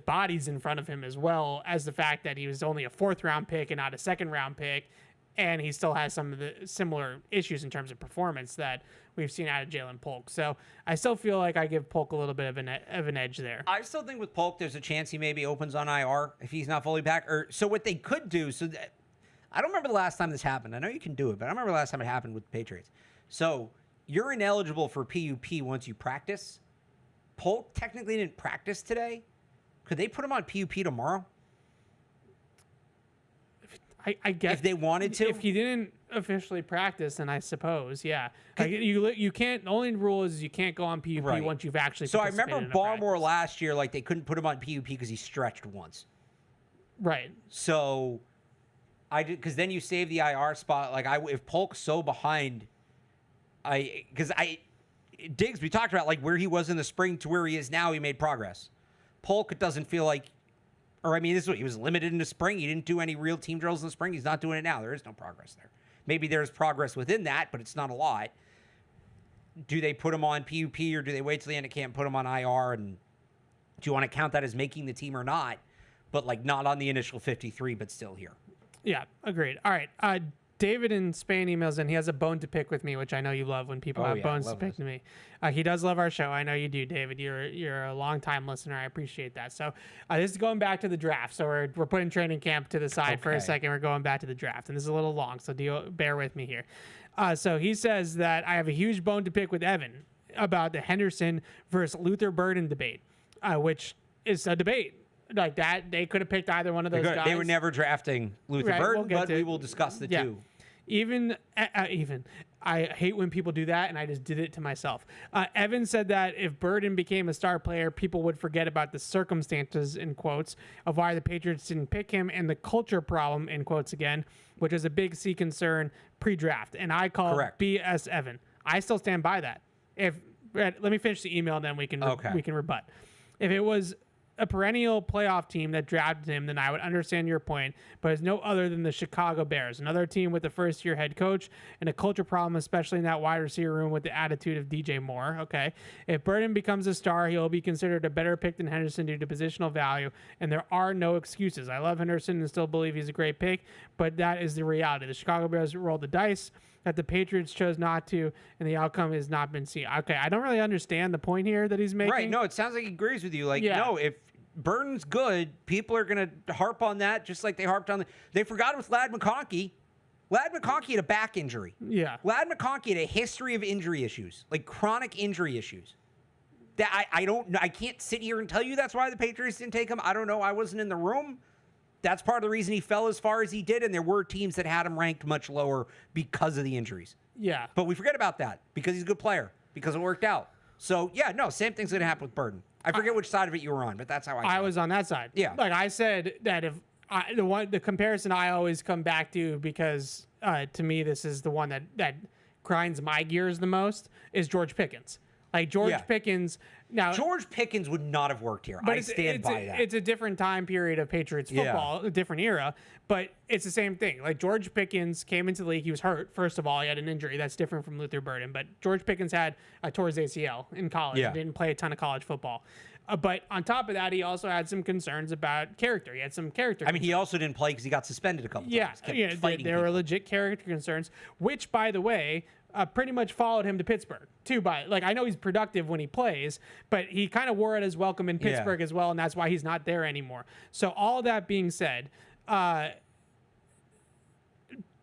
bodies in front of him as well as the fact that he was only a 4th round pick and not a 2nd round pick. And he still has some of the similar issues in terms of performance that we've seen out of Jalen Polk. So I still feel like I give Polk a little bit of an edge there. I still think with Polk, there's a chance he maybe opens on IR if he's not fully back. Or so what they could do. I don't remember the last time this happened. I know you can do it, but I remember the last time it happened with the Patriots. So you're ineligible for PUP once you practice. Polk technically didn't practice today. Could they put him on PUP tomorrow? I guess if they wanted to. If he didn't officially practice, then I suppose, yeah. Like you can't. The only rule is you can't go on PUP once you've actually. So I remember Barmore last year, like they couldn't put him on PUP because he stretched once. Right. So I did because then you save the IR spot. Like if Polk's so behind, Diggs, we talked about like where he was in the spring to where he is now. He made progress. Polk, it doesn't feel like. Or, I mean, this is what he was limited in the spring. He didn't do any real team drills in the spring. He's not doing it now. There is no progress there. Maybe there's progress within that, but it's not a lot. Do they put him on PUP or do they wait till the end of camp and put him on IR? And do you want to count that as making the team or not? But, like, not on the initial 53, but still here. Yeah, agreed. All right. David in Spain emails in. He has a bone to pick with me, which I know you love when people have bones to pick to me. He does love our show. I know you do, David. You're a long-time listener. I appreciate that. So this is going back to the draft. So we're putting training camp to the side for a second. We're going back to the draft. And this is a little long, so bear with me here. So he says that I have a huge bone to pick with Evan about the Henderson versus Luther Burden debate, which is a debate. Like that, they could have picked either one of those guys. They were never drafting Luther Burden, but we will discuss the two. Even I hate when people do that, and I just did it to myself. Evan said that if Burden became a star player, people would forget about the circumstances, in quotes, of why the Patriots didn't pick him and the culture problem, in quotes again, which is a big C concern pre-draft. And I call BS Evan. I still stand by that. Let me finish the email, and then we can rebut. If it was a perennial playoff team that drafted him, then I would understand your point, but it's no other than the Chicago Bears, another team with a first-year head coach and a culture problem, especially in that wide receiver room with the attitude of DJ Moore. Okay, if Burden becomes a star, he'll be considered a better pick than Henderson due to positional value, and there are no excuses. I love Henderson and still believe he's a great pick, but that is the reality. The Chicago Bears rolled the dice that the Patriots chose not to, and the outcome has not been seen. Okay, I don't really understand the point here that he's making. Right, no, it sounds like he agrees with you. Like, no, if Burden's good, people are going to harp on that just like they harped on they forgot with Ladd McConkey. Ladd McConkey had a back injury. Yeah. Ladd McConkey had a history of injury issues, like chronic injury issues. That I can't sit here and tell you that's why the Patriots didn't take him. I don't know. I wasn't in the room. That's part of the reason he fell as far as he did, and there were teams that had him ranked much lower because of the injuries. Yeah. But we forget about that because he's a good player, because it worked out. So, yeah, no, same thing's going to happen with Burden. I forget which side of it you were on, but that's how I was on that side. Yeah. Like I said that if the comparison I always come back to, because to me this is the one that grinds my gears the most, is George Pickens. Like George Yeah. Pickens. Now George Pickens would not have worked here. but I stand by that. It's a different time period of Patriots football, a different era, but it's the same thing. Like George Pickens came into the league, he was hurt. First of all, he had an injury that's different from Luther Burden, but George Pickens had tore his ACL in college. Yeah. And didn't play a ton of college football. But on top of that, he also had some concerns about character. He had some character. I mean, he also didn't play because he got suspended a couple times. Kept fighting there were people. legit character concerns, which, by the way, pretty much followed him to Pittsburgh too. I know he's productive when he plays, but he kind of wore it as welcome in Pittsburgh as well, and that's why he's not there anymore. So all that being said,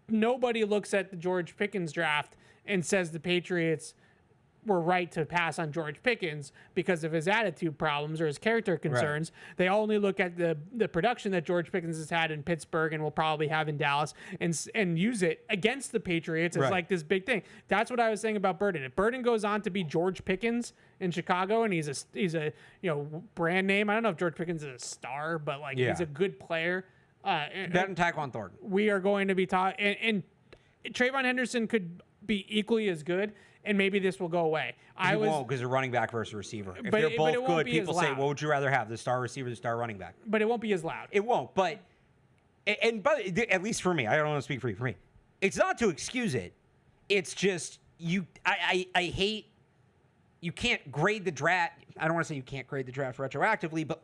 nobody looks at the George Pickens draft and says the Patriots were right to pass on George Pickens because of his attitude problems or his character concerns. Right. They only look at the production that George Pickens has had in Pittsburgh and will probably have in Dallas and use it against the Patriots as like this big thing. That's what I was saying about Burden. If Burden goes on to be George Pickens in Chicago and he's a brand name, I don't know if George Pickens is a star, but he's a good player. Better than Tyquan Thornton. We are going to be talking, and Trayvon Henderson could be equally as good. And maybe this will go away. He won't because they're running back versus receiver. If they're both good, people say, what would you rather have, the star receiver, the star running back? But it won't be as loud. It won't. But at least for me, I don't want to speak for you. For me, it's not to excuse it. It's just I hate you can't grade the draft. I don't want to say you can't grade the draft retroactively, but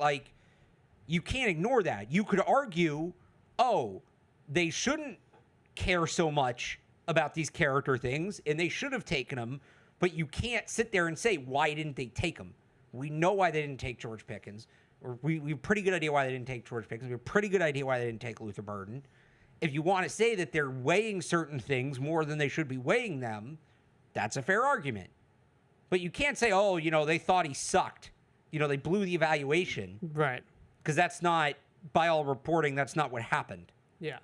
you can't ignore that. You could argue, they shouldn't care so much about these character things, and they should have taken them, but you can't sit there and say, why didn't they take them? We know why they didn't take George Pickens. Or we have a pretty good idea why they didn't take George Pickens. We have a pretty good idea why they didn't take Luther Burden. If you want to say that they're weighing certain things more than they should be weighing them, that's a fair argument. But you can't say, they thought he sucked. They blew the evaluation. Right. Because that's not, by all reporting, that's not what happened. Yeah.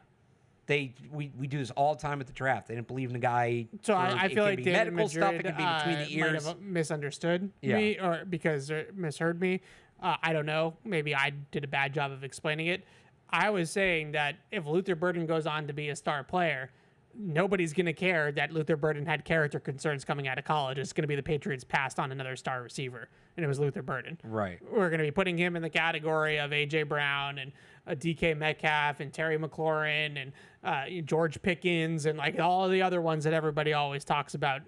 We do this all the time at the draft. They didn't believe in the guy. So I feel like David medical Madrid, stuff. It can be between the ears. Might have misunderstood me, or because misheard me. I don't know. Maybe I did a bad job of explaining it. I was saying that if Luther Burden goes on to be a star player, nobody's going to care that Luther Burden had character concerns coming out of college. It's going to be the Patriots passed on another star receiver, and it was Luther Burden. Right. We're going to be putting him in the category of A.J. Brown and DK Metcalf and Terry McLaurin and George Pickens and all the other ones that everybody always talks about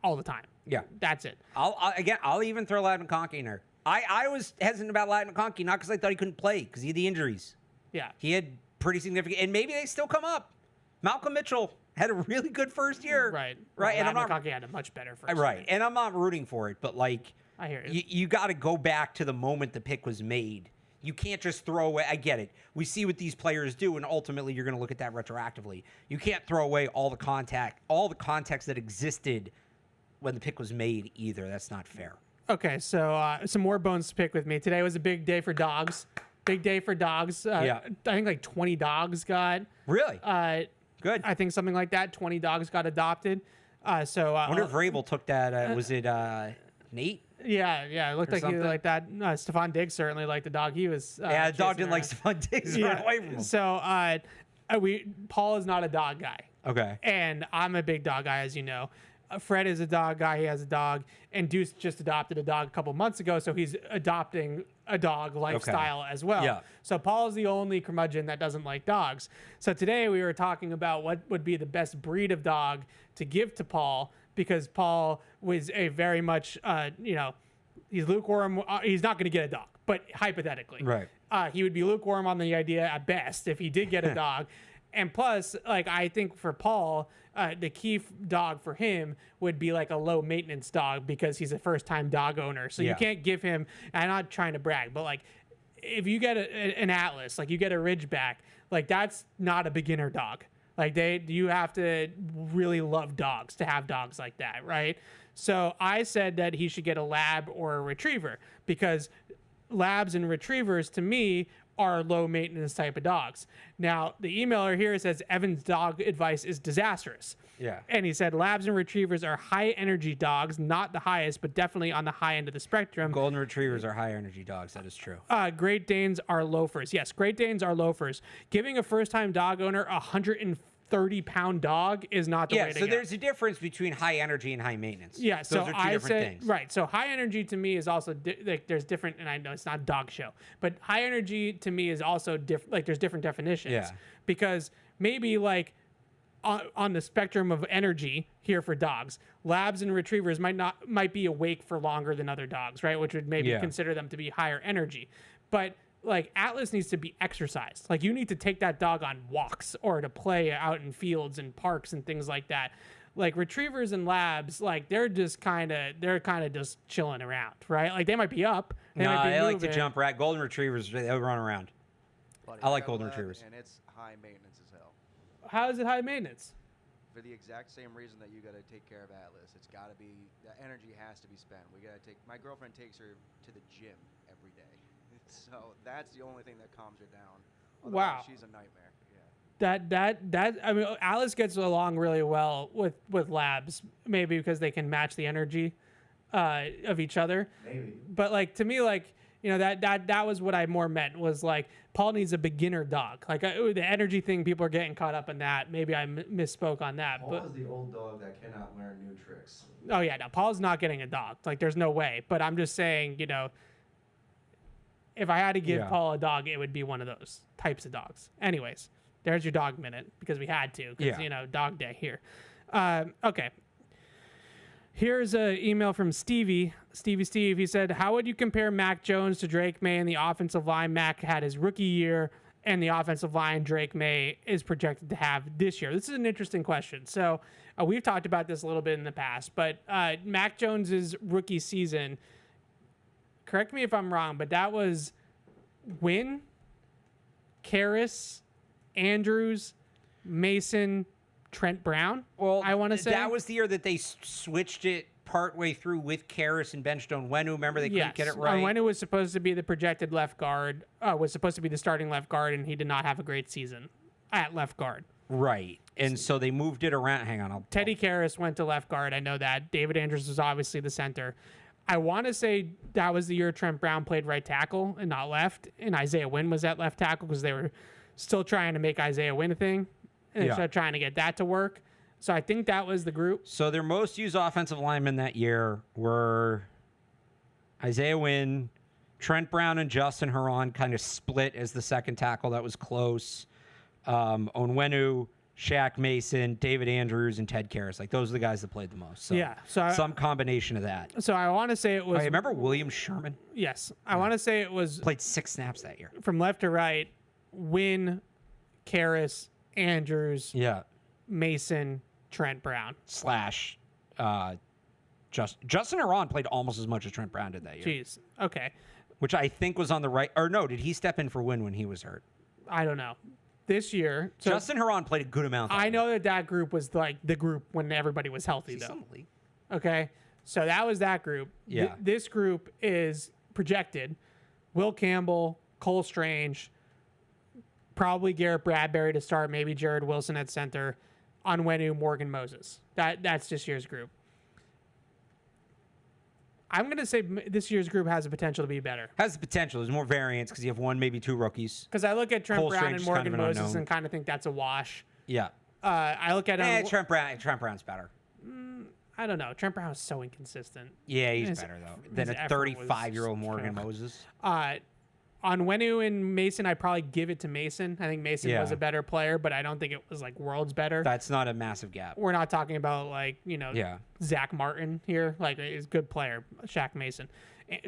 all the time. Yeah. That's it. I'll even throw Ladd McConkey in there. I was hesitant about Ladd McConkey, not because I thought he couldn't play, because he had the injuries. Yeah. He had pretty significant, and maybe they still come up. Malcolm Mitchell had a really good first year. Right. Right. Well, and McConkey had a much better first year. year. And I'm not rooting for it, but I hear you. You got to go back to the moment the pick was made. You can't just throw away. I get it. We see what these players do, and ultimately you're going to look at that retroactively. You can't throw away all the context that existed when the pick was made either. That's not fair. Okay, so some more bones to pick with me. Today was a big day for dogs. Big day for dogs. I think 20 dogs got. Really? Good. I think something like that. 20 dogs got adopted. I wonder if Vrabel took that. Was it Nate? Yeah. It looked like he liked that. Stefon Diggs certainly liked the dog. He was. The dog didn't like Stefon Diggs. Run away from him. So Paul is not a dog guy. Okay. And I'm a big dog guy, as you know. Fred is a dog guy. He has a dog. And Deuce just adopted a dog a couple months ago, so he's adopting a dog lifestyle as well. Yeah. So Paul is the only curmudgeon that doesn't like dogs. So today we were talking about what would be the best breed of dog to give to Paul, because Paul was a very much, he's lukewarm. He's not going to get a dog, but hypothetically. Right. He would be lukewarm on the idea at best if he did get a dog. And plus, I think for Paul, the key dog for him would be a low maintenance dog, because he's a first time dog owner. So you can't give him, and I'm not trying to brag, but if you get an Atlas, you get a Ridgeback, that's not a beginner dog. You have to really love dogs to have dogs like that, right? So I said that he should get a lab or a retriever, because labs and retrievers to me are low maintenance type of dogs. Now, the emailer here says Evan's dog advice is disastrous. Yeah. And he said labs and retrievers are high energy dogs, not the highest, but definitely on the high end of the spectrum. Golden retrievers are high energy dogs. That is true. Great Danes are loafers. Yes, Great Danes are loafers. Giving a first time dog owner $130 30-pound dog is not the way to go. So there's a difference between high energy and high maintenance. Yeah, those so are two I different say things. right. So high energy to me is also like there's different, and I know it's not a dog show, but high energy to me is also different. Like there's different definitions. Yeah. Because maybe like on the spectrum of energy here for dogs, labs and retrievers might be awake for longer than other dogs, right? Which would maybe consider them to be higher energy, but like Atlas needs to be exercised. Like you need to take that dog on walks or to play out in fields and parks and things like that. Like retrievers and labs, like they're kind of just chilling around, right? Like they might be up. They might be I like moving. to jump right. Golden retrievers, they run around. Buddy, I like you got a golden lab, retrievers. and it's high maintenance as hell. How is it high maintenance? For the exact same reason that you got to take care of Atlas. It's got to be, the energy has to be spent. My girlfriend takes her to the gym every day. So that's the only thing that calms her down. Otherwise, Wow. She's a nightmare. Yeah. That I mean, Alice gets along really well with labs, maybe because they can match the energy of each other. Maybe. But like to me, like that was what I more meant was like Paul needs a beginner dog. Like the energy thing, people are getting caught up in that. Maybe I misspoke on that. Paul but is the old dog that cannot learn new tricks. Oh yeah, no, Paul's not getting a dog. Like there's no way. But I'm just saying, if I had to give Paul a dog, it would be one of those types of dogs. Anyways, there's your dog minute because we had to because, dog day here. Okay. Here's an email from Stevie. Steve. He said, how would you compare Mac Jones to Drake May in the offensive line? Mac had his rookie year and the offensive line Drake May is projected to have this year. This is an interesting question. So we've talked about this a little bit in the past, but Mac Jones's rookie season, correct me if I'm wrong, but that was Wynn, Karras, Andrews, Mason, Trent Brown. Well, I want to say that was the year that they switched it partway through with Karras and benched Onwenu. Remember, they couldn't get it right. Onwenu was supposed to be the projected left guard, was supposed to be the starting left guard, and he did not have a great season at left guard. Right. And so they moved it around. Hang on. Teddy Karras went to left guard. I know that. David Andrews was obviously the center. I want to say that was the year Trent Brown played right tackle and not left, and Isaiah Wynn was at left tackle because they were still trying to make Isaiah Wynn a thing, and so trying to get that to work. So I think that was the group. So their most used offensive linemen that year were Isaiah Wynn, Trent Brown, and Justin Herron kind of split as the second tackle. That was close. Onwenu, Shaq Mason, David Andrews, and Ted Karras. Like those are the guys that played the most. So some combination of that. So I want to say it was. I remember William Sherman. Yes, I want to say it was played 6 snaps that year. From left to right, Wynn, Karras, Andrews, Mason, Trent Brown / Justin Herron played almost as much as Trent Brown did that year. Jeez. Okay. Which I think was on the right. Or no, did he step in for Wynn when he was hurt? I don't know. This year, Justin Herron played a good amount. I know that group was like the group when everybody was healthy, though. Okay, so that was that group. Yeah. This group is projected: Will Campbell, Cole Strange, probably Garrett Bradbury to start, maybe Jared Wilson at center, Onwenu, Morgan Moses. That's this year's group. I'm going to say this year's group has the potential to be better. Has the potential. There's more variance because you have one, maybe 2 rookies. Because I look at Trent Cole Brown Strange and is Morgan kind of an Moses unknown. and kind of think that's a wash. Yeah. I look at Trent Brown's better. I don't know. Trent Brown is so inconsistent. Yeah, he's better, though, than a 35-year-old Morgan Moses. Onwenu and Mason, I'd probably give it to Mason. I think Mason was a better player, but I don't think it was like worlds better. That's not a massive gap. We're not talking about like, Zach Martin here. Like, he's a good player, Shaq Mason.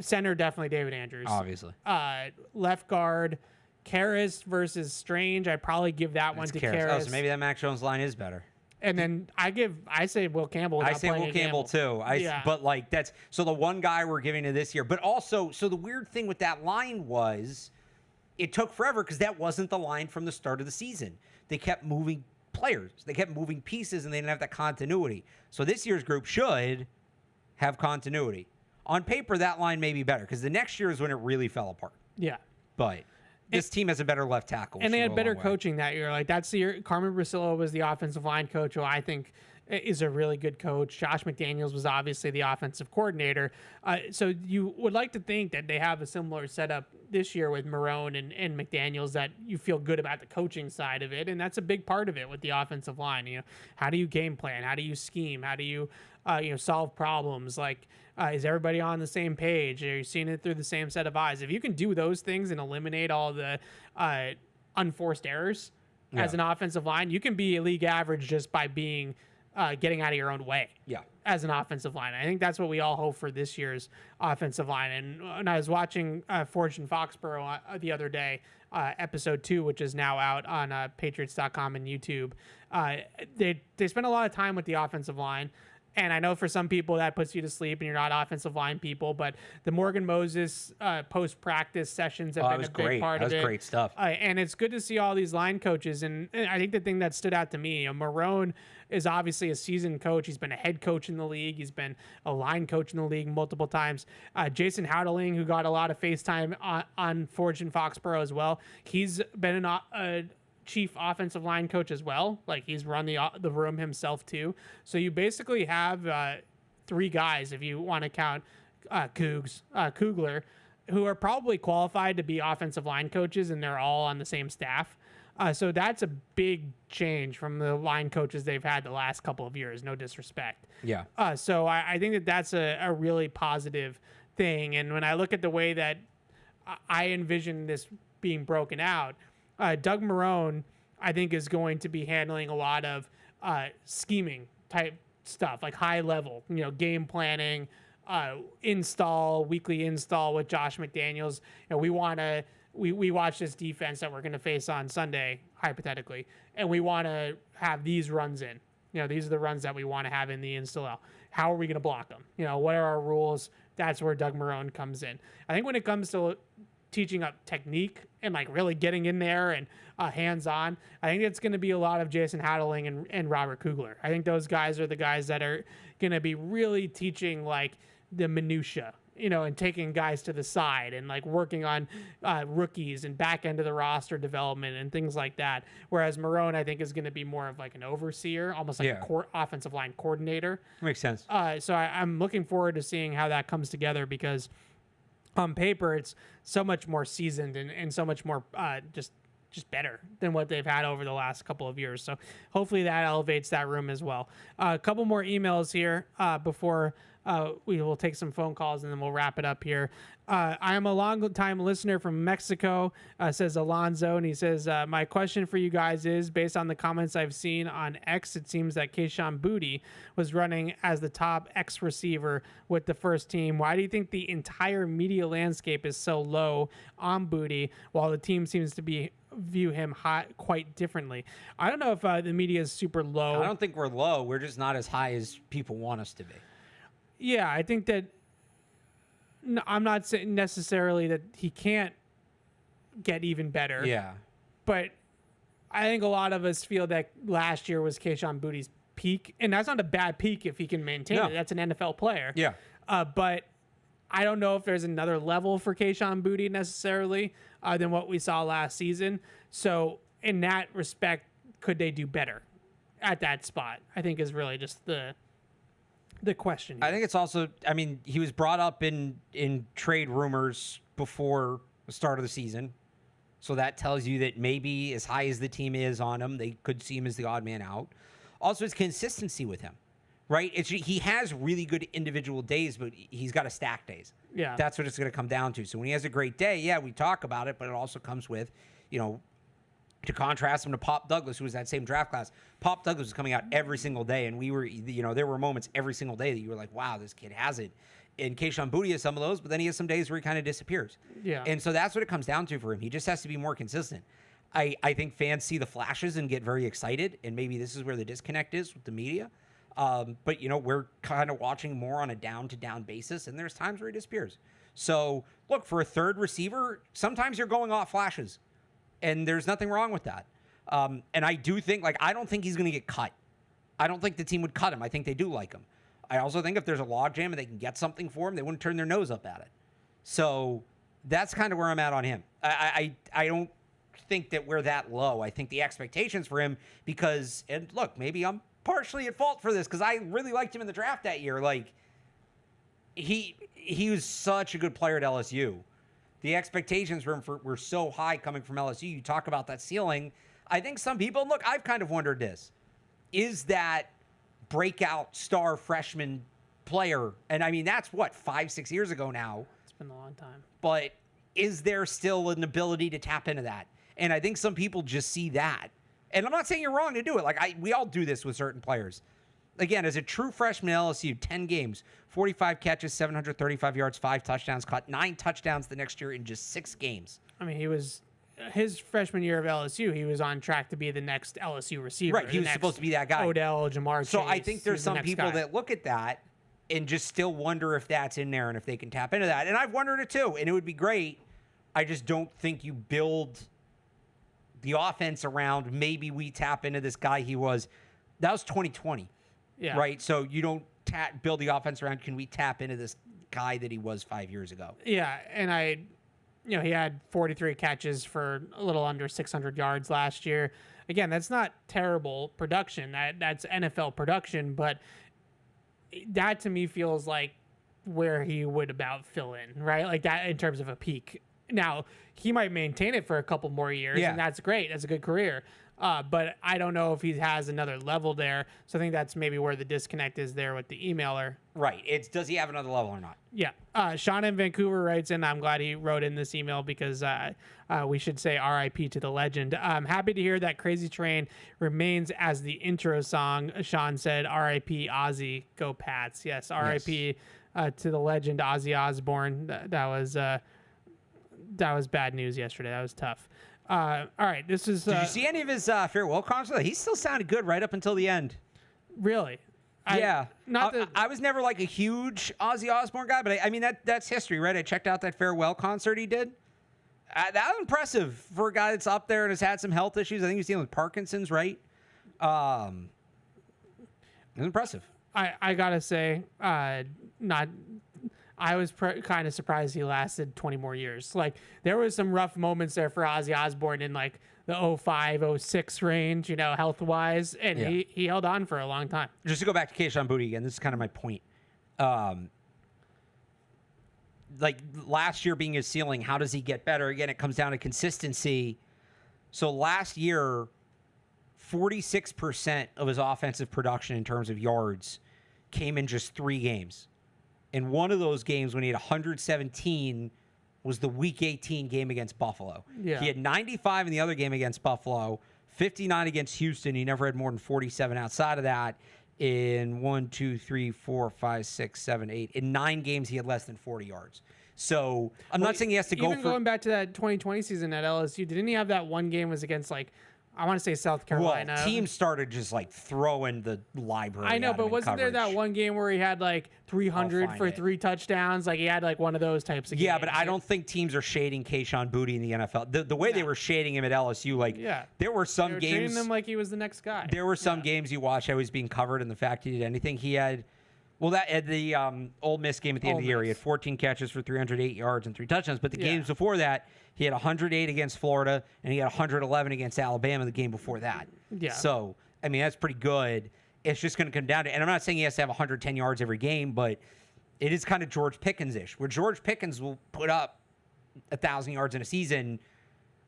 Center, definitely David Andrews. Obviously. Left guard, Karras versus Strange. I'd probably give that one to Karras. Oh, so maybe that Mac Jones line is better. And then I say Will Campbell. I say Will Campbell too. But like that's so the one guy we're giving to this year. But also, so the weird thing with that line was it took forever because that wasn't the line from the start of the season. They kept moving players. They kept moving pieces and they didn't have that continuity. So this year's group should have continuity. On paper, that line may be better because the next year is when it really fell apart. Yeah. But this team has a better left tackle. And they had better coaching that year. Like that's the year Carmen Brasillo was the offensive line coach, who I think is a really good coach. Josh McDaniels was obviously the offensive coordinator. So you would like to think that they have a similar setup this year with Marrone and McDaniels, that you feel good about the coaching side of it. And that's a big part of it with the offensive line. How do you game plan? How do you scheme? How do you, solve problems? Like, is everybody on the same page? Are you seeing it through the same set of eyes? If you can do those things and eliminate all the unforced errors as an offensive line, you can be a league average just by being getting out of your own way. Yeah. As an offensive line, I think that's what we all hope for this year's offensive line. And when I was watching Forge and Foxborough the other day, episode 2, which is now out on Patriots.com and YouTube, they spent a lot of time with the offensive line. And I know for some people that puts you to sleep and you're not offensive line people, but the Morgan Moses post-practice sessions have been a big part of it. That was great stuff. And it's good to see all these line coaches. And I think the thing that stood out to me, Marrone is obviously a seasoned coach. He's been a head coach in the league. He's been a line coach in the league multiple times. Jason Howdeling, who got a lot of FaceTime on Forge and Foxborough as well, he's been a chief offensive line coach as well. Like, he's run the room himself too. So you basically have 3 guys, if you want to count Kugler, who are probably qualified to be offensive line coaches, and they're all on the same staff. So that's a big change from the line coaches they've had the last couple of years. No disrespect. Yeah. So I think that that's a really positive thing. And when I look at the way that I envision this being broken out, Doug Marrone, I think, is going to be handling a lot of scheming type stuff, like high level, game planning, weekly install with Josh McDaniels. We watch this defense that we're going to face on Sunday, hypothetically, and we want to have these runs in. These are the runs that we want to have in the install. How are we going to block them? What are our rules? That's where Doug Marrone comes in. I think when it comes to teaching up technique and like really getting in there and hands-on, I think it's going to be a lot of Jason Howdeling and Robert Kugler. I think those guys are the guys that are going to be really teaching like the minutia, and taking guys to the side and like working on rookies and back end of the roster development and things like that. Whereas Marrone, I think, is going to be more of like an overseer, almost like a offensive line coordinator. Makes sense. So I'm looking forward to seeing how that comes together, because on paper, it's so much more seasoned and so much more just better than what they've had over the last couple of years. So hopefully that elevates that room as well. A couple more emails here before we will take some phone calls, and then we'll wrap it up here. I am a long-time listener from Mexico, says Alonzo, and he says, my question for you guys is, based on the comments I've seen on X, it seems that Kayshon Boutte was running as the top X receiver with the first team. Why do you think the entire media landscape is so low on Boutte, while the team seems to view him quite differently? I don't know if the media is super low. I don't think we're low. We're just not as high as people want us to be. Yeah, I think that I'm not saying necessarily that he can't get even better. Yeah. But I think a lot of us feel that last year was Kayshon Boutte's peak, and that's not a bad peak if he can maintain it. That's an NFL player. Yeah. But I don't know if there's another level for Kayshon Boutte necessarily than what we saw last season. So in that respect, could they do better at that spot? I think is really just the question here. I think it's also, he was brought up in trade rumors before the start of the season. So that tells you that maybe as high as the team is on him, they could see him as the odd man out. Also, it's consistency with him, right? He has really good individual days, but he's got to stack days. Yeah. That's what it's going to come down to. So when he has a great day, we talk about it, but it also comes with, to contrast him to Pop Douglas, who was that same draft class. Pop Douglas was coming out every single day, and we were, there were moments every single day that you were like, wow, this kid has it. And Kayshon Boutte has some of those, but then he has some days where he kind of disappears. Yeah. And so that's what it comes down to for him. He just has to be more consistent. I think fans see the flashes and get very excited, and maybe this is where the disconnect is with the media. But, we're kind of watching more on a down-to-down basis, and there's times where he disappears. So, look, for a third receiver, sometimes you're going off flashes, and there's nothing wrong with that. And I do think, I don't think he's going to get cut. I don't think the team would cut him. I think they do like him. I also think if there's a logjam and they can get something for him, they wouldn't turn their nose up at it. So that's kind of where I'm at on him. I don't think that we're that low. I think the expectations for him, because, and look, maybe I'm partially at fault for this because I really liked him in the draft that year. Like, he was such a good player at LSU. The expectations for him were so high coming from LSU. You talk about that ceiling. I think some people, look, I've kind of wondered this. Is that breakout star freshman player, and I mean, that's what, 5-6 years ago now. It's been a long time. But is there still an ability to tap into that? And I think some people just see that. And I'm not saying you're wrong to do it. Like, we all do this with certain players. Again, as a true freshman at LSU, 10 games, 45 catches, 735 yards, 5 touchdowns, caught 9 touchdowns the next year in just 6 games. I mean, his freshman year of LSU, he was on track to be the next LSU receiver. Right, he was supposed to be that guy. Odell, Jamar Chase. So I think there's some people that look at that and just still wonder if that's in there and if they can tap into that. And I've wondered it too, and it would be great. I just don't think you build the offense around maybe we tap into this guy he was. That was 2020, right? So you don't build the offense around, can we tap into this guy that he was 5 years ago? Yeah, and he had 43 catches for a little under 600 yards last year. Again, that's not terrible production. That's NFL production, but that to me feels like where he would about fill in, right? Like that in terms of a peak. Now, he might maintain it for a couple more years, and that's great. That's a good career. But I don't know if he has another level there. So I think that's maybe where the disconnect is there with the emailer. Right. Does he have another level or not? Yeah. Sean in Vancouver writes in, I'm glad he wrote in this email because we should say RIP to the legend. I'm happy to hear that Crazy Train remains as the intro song. Sean said, RIP Ozzy, go Pats. Yes, RIP to the legend Ozzy Osbourne. That was bad news yesterday. That was tough. All right, this is... Did you see any of his farewell concert? He still sounded good right up until the end. Really? I was never like a huge Ozzy Osbourne guy, but I mean, that's history, right? I checked out that farewell concert he did. That was impressive for a guy that's up there and has had some health issues. I think he's dealing with Parkinson's, right? It was impressive. I gotta say, I was kind of surprised he lasted 20 more years. Like, there was some rough moments there for Ozzy Osbourne in, like, the 05, 06 range, health-wise, and he held on for a long time. Just to go back to Kayshon Boutte again, this is kind of my point. Like, last year being his ceiling, how does he get better? Again, it comes down to consistency. So last year, 46% of his offensive production in terms of yards came in just 3 games. And one of those games when he had 117 was the Week 18 game against Buffalo. Yeah. He had 95 in the other game against Buffalo, 59 against Houston. He never had more than 47 outside of that. In 1, 2, 3, 4, 5, 6, 7, 8. In 9 games, he had less than 40 yards. So I'm not saying he has to go for... Even going back to that 2020 season at LSU, didn't he have that one game was against, like, I want to say South Carolina? Well, teams started just, like, throwing the library. I know, but wasn't there that one game where he had, like, 300 for 3 touchdowns? Like, he had, like, one of those types of games. Yeah, but I don't think teams are shading Kayshon Boutte in the NFL. The way they were shading him at LSU, like, there were some games... treating him like he was the next guy. There were some games you watched I was being covered in the fact he did anything. He had... Well, that at the Ole Miss game at the end of the year, he had 14 catches for 308 yards and 3 touchdowns. But the games before that, he had 108 against Florida, and he had 111 against Alabama the game before that. Yeah. So, I mean, that's pretty good. It's just going to come down to... And I'm not saying he has to have 110 yards every game, but it is kind of George Pickens-ish, where George Pickens will put up 1,000 yards in a season.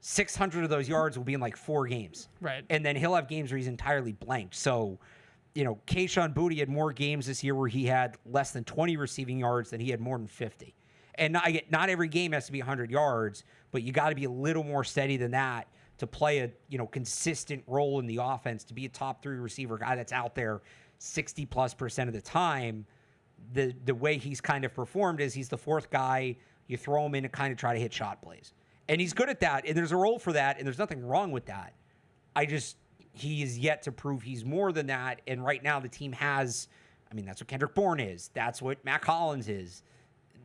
600 of those yards will be in, like, 4 games. Right. And then he'll have games where he's entirely blanked. So... Kayshon Boutte had more games this year where he had less than 20 receiving yards than he had more than 50. And not every game has to be 100 yards, but you got to be a little more steady than that to play a consistent role in the offense, to be a top 3 receiver guy that's out there 60+% of the time. The way he's kind of performed is he's the 4th guy. You throw him in and kind of try to hit shot plays. And he's good at that, and there's a role for that, and there's nothing wrong with that. He is yet to prove he's more than that. And right now the team has, that's what Kendrick Bourne is. That's what Matt Collins is.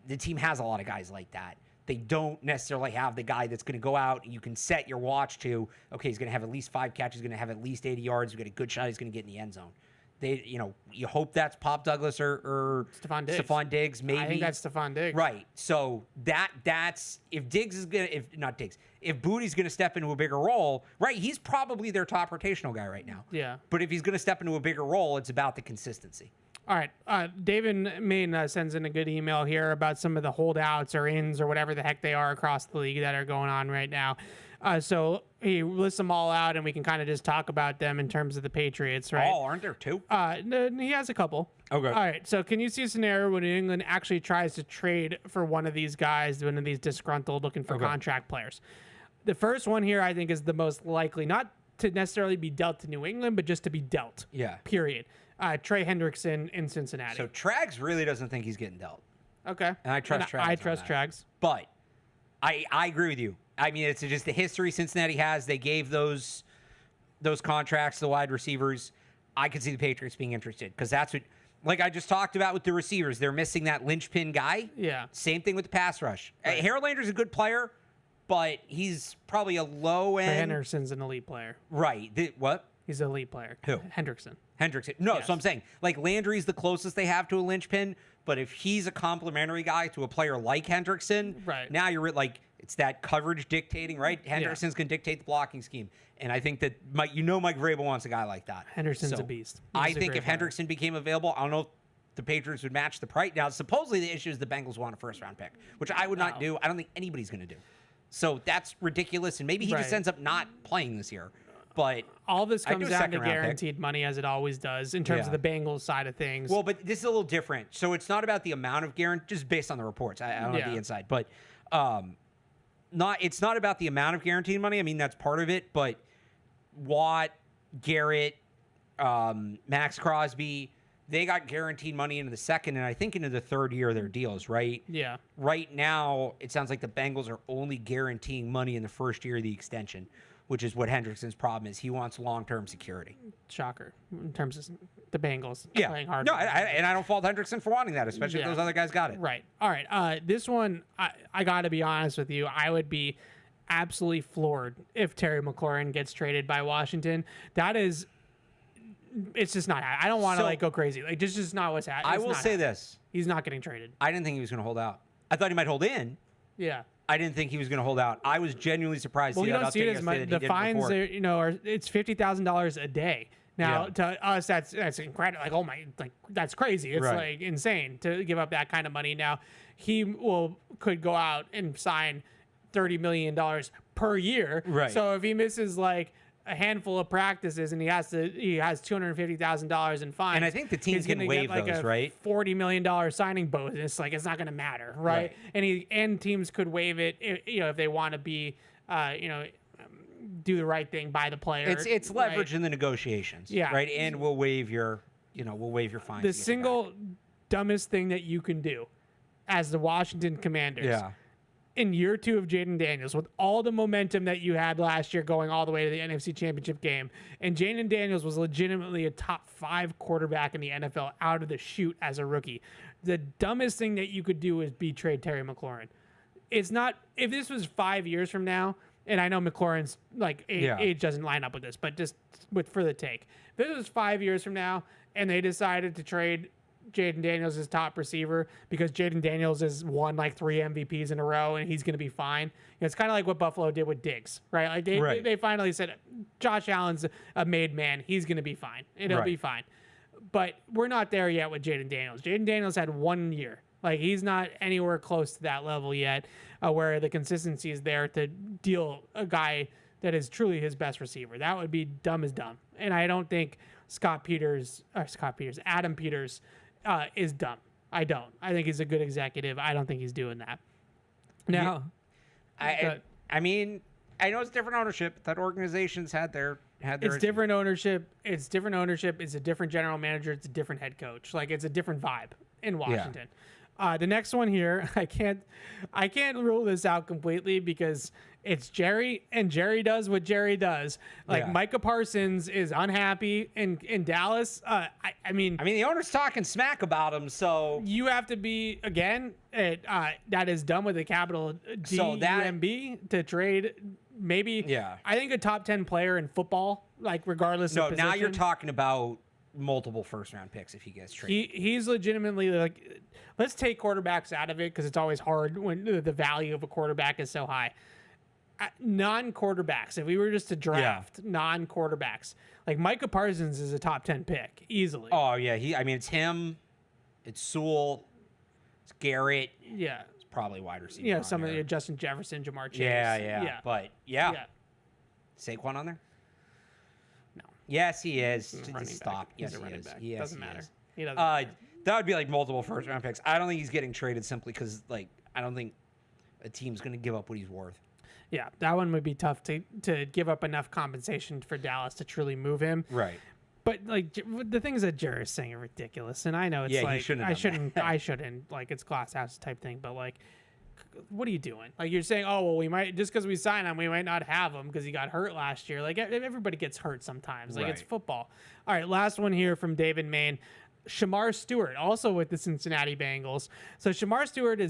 The team has a lot of guys like that. They don't necessarily have the guy that's going to go out and you can set your watch to, okay, he's going to have at least 5 catches, he's going to have at least 80 yards, he's got a good shot, he's going to get in the end zone. You hope that's Pop Douglas or Stefon Diggs. Stefon Diggs, maybe. I think that's Stefon Diggs. Right. So that's if Diggs is gonna, if Boutte's gonna step into a bigger role, right? He's probably their top rotational guy right now. Yeah. But if he's gonna step into a bigger role, it's about the consistency. All right. David Main sends in a good email here about some of the holdouts or ins or whatever the heck they are across the league that are going on right now. So he lists them all out, and we can kind of just talk about them in terms of the Patriots, right? Oh, aren't there two? No, he has a couple. Okay. All right. So can you see a scenario where New England actually tries to trade for one of these guys, one of these disgruntled looking for contract players? The first one here, I think, is the most likely, not to necessarily be dealt to New England, but just to be dealt. Yeah. Period. Trey Hendrickson in Cincinnati. So Trags really doesn't think he's getting dealt. Okay. And I trust Trags. I trust Trags. But I agree with you. I mean, it's just the history Cincinnati has. They gave those contracts to the wide receivers. I could see the Patriots being interested because that's what, like I just talked about with the receivers, they're missing that linchpin guy. Yeah. Same thing with the pass rush. Right. Hairlander's a good player, but he's probably a low end. Trey Henderson's an elite player. Right. What? He's an elite player. Who? Hendrickson. No, yes. So I'm saying, like, Landry's the closest they have to a linchpin, but if he's a complimentary guy to a player like Hendrickson, right. Now you're like, it's that coverage dictating, right? Hendrickson's going to dictate the blocking scheme. And I think that Mike Vrabel wants a guy like that. Henderson's a beast. I think if Hendrickson became available, I don't know if the Patriots would match the price. Now, supposedly the issue is the Bengals want a first-round pick, which I would not do. I don't think anybody's going to do. So that's ridiculous, and maybe he just ends up not playing this year. But all this comes down to guaranteed money, as it always does, in terms of the Bengals side of things. Well, but this is a little different. So it's not about the amount of guarantee, just based on the reports. I don't know the inside, but it's not about the amount of guaranteed money. I mean, that's part of it. But Watt, Garrett, Max Crosby, they got guaranteed money into the second and I think into the third year of their deals, right? Yeah. Right now, it sounds like the Bengals are only guaranteeing money in the first year of the extension, which is what Hendrickson's problem is. He wants long-term security. Shocker in terms of the Bengals playing hard. No, and I don't fault Hendrickson for wanting that, especially if those other guys got it. Right. All right. This one, I got to be honest with you. I would be absolutely floored if Terry McLaurin gets traded by Washington. It's just not. I don't want to go crazy. Like, this is just not what's happening. I will say this. He's not getting traded. I didn't think he was going to hold out. I thought he might hold in. Yeah. I didn't think he was going to hold out. I was genuinely surprised. Well, you don't see it as much. The fines are, it's $50,000 a day. Now, to us, that's incredible. Like, oh my, like that's crazy. It's like insane to give up that kind of money. Now, he could go out and sign $30 million per year. Right. So if he misses like a handful of practices and he has $250,000 in fines, and I think the team's going to waive like those, right? $40 million signing bonus. Like, it's not going to matter, right? And teams could waive it, if they want to be, do the right thing by the player. It's leverage in the negotiations, right? And we'll waive your fines. The single dumbest thing that you can do as the Washington Commanders. In year 2 of Jaden Daniels, with all the momentum that you had last year going all the way to the NFC Championship game, and Jaden Daniels was legitimately a top 5 quarterback in the NFL out of the chute as a rookie. The dumbest thing that you could do is trade Terry McLaurin. It's not, if this was 5 years from now, and I know McLaurin's age doesn't line up with this, but just for the take. If this was 5 years from now and they decided to trade Jaden Daniels as top receiver because Jaden Daniels has won like 3 MVPs in a row and he's going to be fine. It's kind of like what Buffalo did with Diggs, right? Like they finally said, Josh Allen's a made man. He's going to be fine. It'll be fine. But we're not there yet with Jaden Daniels. Jaden Daniels had 1 year. Like, he's not anywhere close to that level yet where the consistency is there to deal a guy that is truly his best receiver. That would be dumb as dumb. And I don't think Adam Peters is dumb. I don't. I think he's a good executive. I don't think he's doing that. Now, I mean, I know it's different ownership. That organization's had their. It's different ownership. It's different ownership. It's a different general manager. It's a different head coach. Like, it's a different vibe in Washington. The next one here, I can't rule this out completely because it's Jerry, and Jerry does what Jerry does. Like, Micah Parsons is unhappy in Dallas. I mean, the owner's talking smack about him, so you have to be again. That is done with a capital D-U-M-B to trade. Maybe, I think a top 10 player in football, like regardless of position. Now you're talking about multiple first-round picks if he gets traded. He's legitimately like, let's take quarterbacks out of it because it's always hard when the value of a quarterback is so high. Non-quarterbacks, if we were just to draft non-quarterbacks, like Micah Parsons is a top 10 pick easily. Oh yeah, it's him, it's Sewell, it's Garrett. Yeah, it's probably wide receiver. Yeah, some of the Justin Jefferson, Jamar Chase. Yeah. But Saquon on there? No. Yes, he is. Stop. Yes, he is. Back. Yes, doesn't matter. He doesn't. That would be like multiple first-round picks. I don't think he's getting traded simply because, like, I don't think a team's going to give up what he's worth. Yeah, that one would be tough to give up enough compensation for Dallas to truly move him. Right. But like the things that Jerry's saying are ridiculous, and I know it's like I shouldn't like it's glass house type thing. But like, what are you doing? Like you're saying, oh well, we might just because we sign him, we might not have him because he got hurt last year. Like everybody gets hurt sometimes. Like it's football. All right, last one here from David Main. Shamar Stewart, also with the Cincinnati Bengals. So Shamar Stewart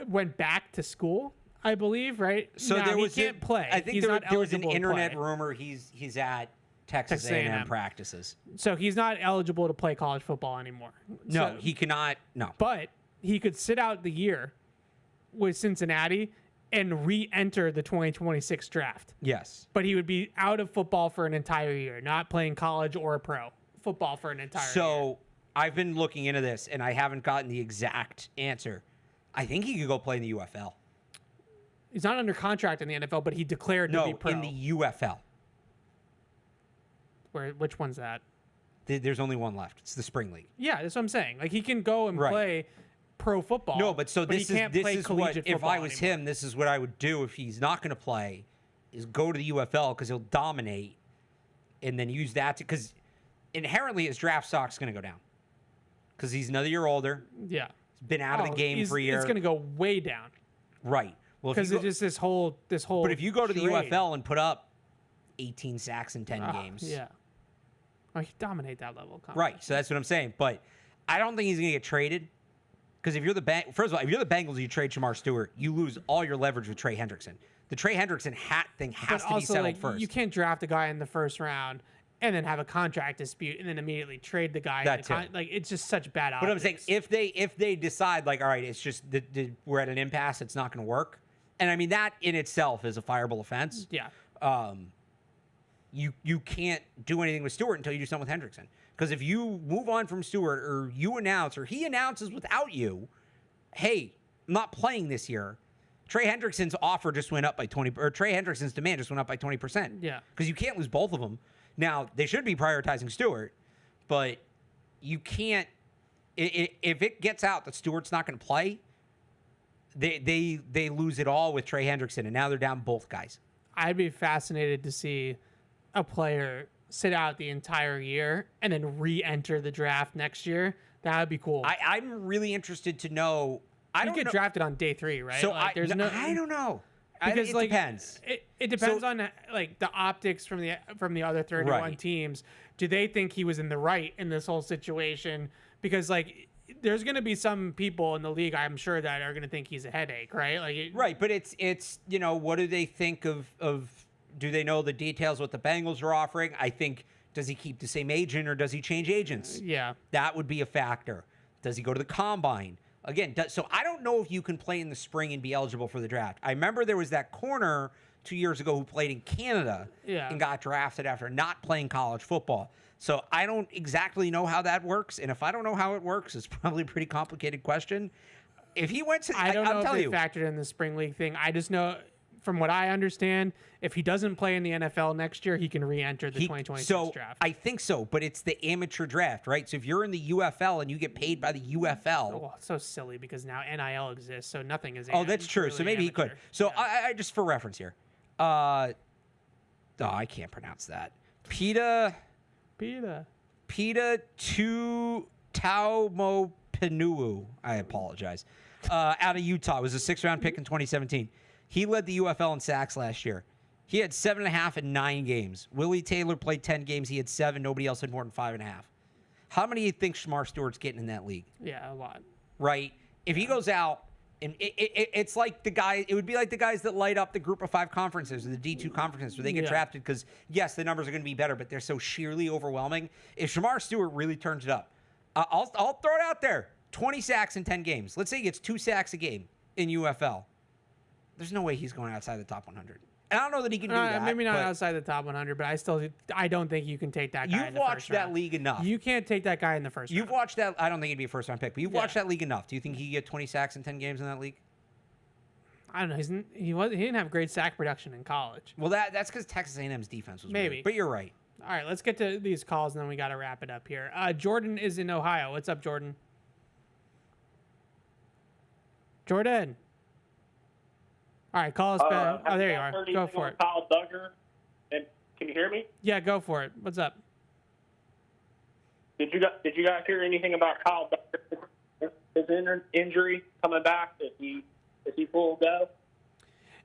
went back to school, I believe, right? So he can't play. I think there was an internet rumor he's at Texas A&M practices. So he's not eligible to play college football anymore. No, he cannot. No. But he could sit out the year with Cincinnati and re-enter the 2026 draft. Yes. But he would be out of football for an entire year, not playing college or pro football for an entire year. So I've been looking into this, and I haven't gotten the exact answer. I think he could go play in the UFL. He's not under contract in the NFL, but he declared to be pro. In the UFL. Which one's that? There's only one left. It's the Spring League. Yeah, that's what I'm saying. Like he can go and play pro football. No, but this is what if I was anymore. him, this is what I would do if he's not going to play, is go to the UFL because he'll dominate, and then use that because inherently his draft stock's going to go down because he's another year older. Yeah, he's been out of the game for a year. It's going to go way down. Right. Well, because it's just this whole. But if you go to the UFL and put up 18 sacks in 10 games, yeah, he dominate that level. Right. So that's what I'm saying. But I don't think he's going to get traded because if you're the first of all, if you're the Bengals, you trade Shamar Stewart, you lose all your leverage with Trey Hendrickson. The Trey Hendrickson thing has to be settled first. You can't draft a guy in the first round and then have a contract dispute and then immediately trade the guy. Like it's just such bad optics. But I'm saying if they decide like, all right, it's just we're at an impasse, it's not going to work. And I mean that in itself is a fireable offense. Yeah. You can't do anything with Stewart until you do something with Hendrickson. Because if you move on from Stewart or you announce or he announces without you, hey, I'm not playing this year. Trey Hendrickson's offer just went up by 20%, or Trey Hendrickson's demand just went up by 20%. Yeah. Because you can't lose both of them. Now, they should be prioritizing Stewart, but you can't, if it gets out that Stewart's not going to play, they lose it all with Trey Hendrickson, and now they're down both guys. I'd be fascinated to see a player sit out the entire year and then re-enter the draft next year. That would be cool. I'm really interested to know. You get drafted on day 3, right? So like, I don't know. Because it like, depends. It depends on like the optics from the other 31 teams. Do they think he was in the right in this whole situation? Because like there's going to be some people in the league, I'm sure, that are going to think he's a headache, right? Like right, but it's what do they think of? Do they know the details what the Bengals are offering? I think, does he keep the same agent or does he change agents? Yeah, that would be a factor. Does he go to the combine? Again, so I don't know if you can play in the spring and be eligible for the draft. I remember there was that corner 2 years ago who played in Canada and got drafted after not playing college football. So I don't exactly know how that works. And if I don't know how it works, it's probably a pretty complicated question. If he went to, I don't know if they factored in the spring league thing. I just know, from what I understand, if he doesn't play in the NFL next year, he can re-enter the 2026 draft. I think so, but it's the amateur draft, right? So if you're in the UFL and you get paid by the UFL. Oh, it's so silly because now NIL exists, so nothing is. Oh, that's true. So maybe amateur. He could. So I just for reference here. I can't pronounce that. Pita Taumopenuu. I apologize. Out of Utah. It was a 6th-round pick in 2017. He led the UFL in sacks last year. He had 7.5 in 9 games. Willie Taylor played 10 games. He had 7. Nobody else had more than 5.5. How many do you think Shamar Stewart's getting in that league? Yeah, a lot. Right? If he goes out And it's like it would be like the guys that light up the group of 5 conferences or the D2 conferences where they get drafted because, yes, the numbers are going to be better, but they're so sheerly overwhelming. If Shamar Stewart really turns it up, I'll throw it out there. 20 sacks in 10 games. Let's say he gets 2 sacks a game in UFL. There's no way he's going outside the top 100. And I don't know that he can do that. Maybe not outside the top 100, but I don't think you can take that guy in the first round. You've watched that league enough. You can't take that guy in the first round. You've watched that. I don't think he'd be a first-round pick, but you've watched that league enough. Do you think he could get 20 sacks in 10 games in that league? I don't know. He didn't have great sack production in college. Well, that's because Texas A&M's defense was maybe. weird, but you're right. All right, let's get to these calls, and then we got to wrap it up here. Jordan is in Ohio. What's up, Jordan? Jordan. All right, call us back. Oh, there you are. Go for it. Kyle Duggar, and can you hear me? Yeah, go for it. What's up? Did you guys hear anything about Kyle Duggar? His injury coming back? Is he full go?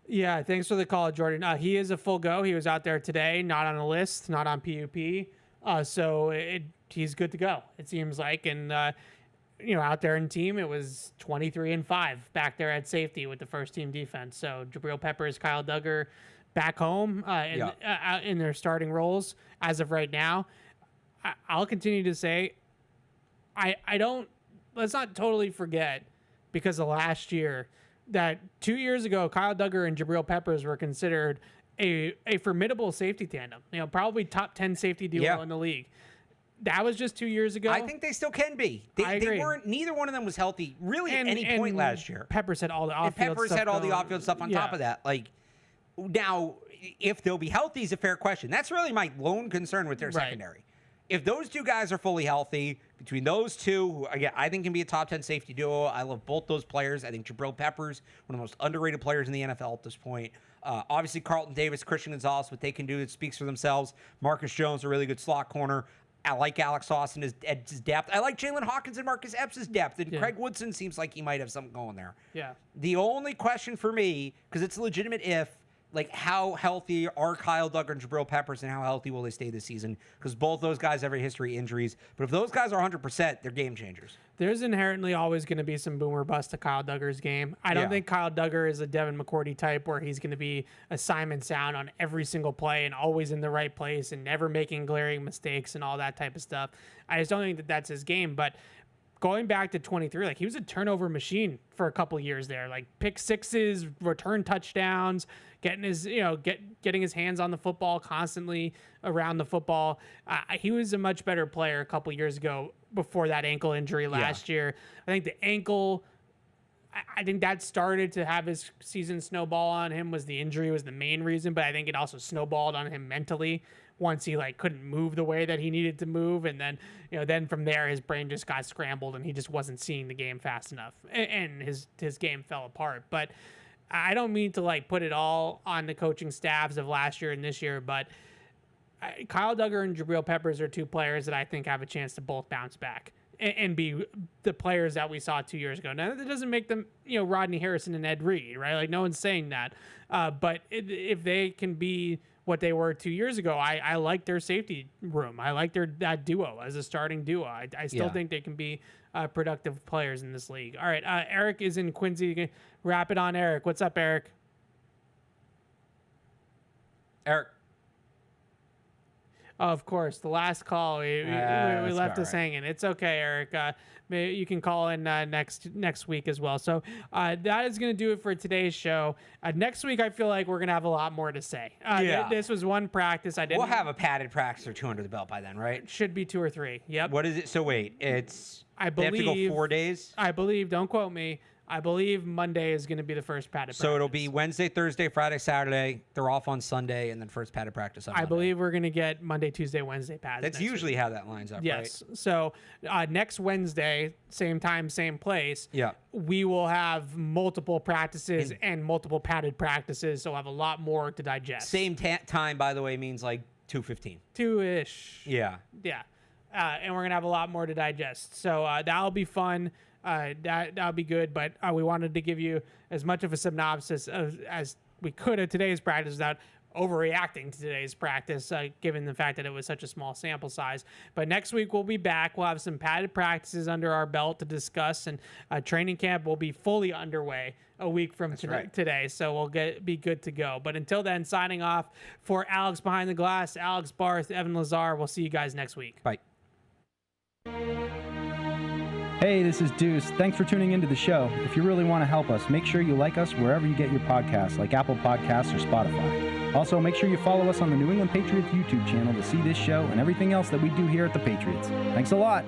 Yeah, thanks for the call, Jordan. He is a full go. He was out there today, not on a list, not on PUP. So he's good to go, it seems like. And out there in team, it was 23-5 back there at safety with the first team defense. So Jabril Peppers, Kyle Duggar back home in their starting roles as of right now. I'll continue to say, let's not totally forget, because of last year, that 2 years ago, Kyle Duggar and Jabril Peppers were considered a formidable safety tandem. Probably top 10 safety duo in the league. That was just 2 years ago. I think they still can be. They weren't. Neither one of them was healthy really at any point last year. Peppers had all the off-field stuff. Peppers had all the off-field stuff on top of that. Now, if they'll be healthy is a fair question. That's really my lone concern with their secondary. If those two guys are fully healthy, between those two, who again, I think can be a top 10 safety duo. I love both those players. I think Jabril Peppers, one of the most underrated players in the NFL at this point. Obviously, Carlton Davis, Christian Gonzalez, what they can do, it speaks for themselves. Marcus Jones, a really good slot corner. I like Alex Austin, his depth. I like Jalen Hawkins and Marcus Epps' depth. And Craig Woodson seems like he might have something going there. Yeah. The only question for me, because it's a legitimate if, how healthy are Kyle Duggar and Jabril Peppers, and how healthy will they stay this season? Because both those guys have a history of injuries. But if those guys are 100%, they're game changers. There's inherently always going to be some boom or bust to Kyle Duggar's game. I don't think Kyle Duggar is a Devin McCourty type where he's going to be a Simon Sound on every single play and always in the right place and never making glaring mistakes and all that type of stuff. I just don't think that that's his game. But going back to 23, he was a turnover machine for a couple years there. Pick sixes, return touchdowns, getting his hands on the football constantly around the football. He was a much better player a couple years ago before that ankle injury last year. I think the ankle, I think that started to have his season snowball on him. The injury was the main reason, but I think it also snowballed on him mentally once he couldn't move the way that he needed to move, and then from there his brain just got scrambled and he just wasn't seeing the game fast enough, and his game fell apart. But I don't mean to put it all on the coaching staffs of last year and this year, but Kyle Duggar and Jabril Peppers are two players that I think have a chance to both bounce back and be the players that we saw 2 years ago. Now, that doesn't make them, Rodney Harrison and Ed Reed, right? No one's saying that. But if they can be what they were 2 years ago, I like their safety room. I like that duo as a starting duo. I still think they can be productive players in this league. All right, Eric is in Quincy. Wrap it on Eric. What's up, Eric? Eric. Oh, of course, the last call we left us hanging. It's okay, Eric. Maybe you can call in next week as well. So that is going to do it for today's show. Next week, I feel like we're going to have a lot more to say. This was one practice. We'll have a padded practice or 2 under the belt by then, right? It should be 2 or 3. Yep. What is it? So wait, they have to go 4 days? I believe, don't quote me, I believe Monday is going to be the first padded practice. So it'll be Wednesday, Thursday, Friday, Saturday. They're off on Sunday, and then first padded practice on Monday. I believe we're going to get Monday, Tuesday, Wednesday pads. That's usually how that lines up, right? Yes. So next Wednesday, same time, same place, we will have multiple practices and multiple padded practices, so we'll have a lot more to digest. Same time, by the way, means 2:15. 2-ish. Yeah. Yeah. And we're going to have a lot more to digest. So that'll be fun. That'll be good, but we wanted to give you as much of a synopsis as we could of today's practice without overreacting to today's practice, given the fact that it was such a small sample size. But next week we'll be back. We'll have some padded practices under our belt to discuss, and training camp will be fully underway a week from today. So we'll be good to go. But until then, signing off for Alex Behind the Glass, Alex Barth, Evan Lazar. We'll see you guys next week. Bye. Hey, this is Deuce. Thanks for tuning into the show. If you really want to help us, make sure you like us wherever you get your podcasts, like Apple Podcasts or Spotify. Also, make sure you follow us on the New England Patriots YouTube channel to see this show and everything else that we do here at the Patriots. Thanks a lot.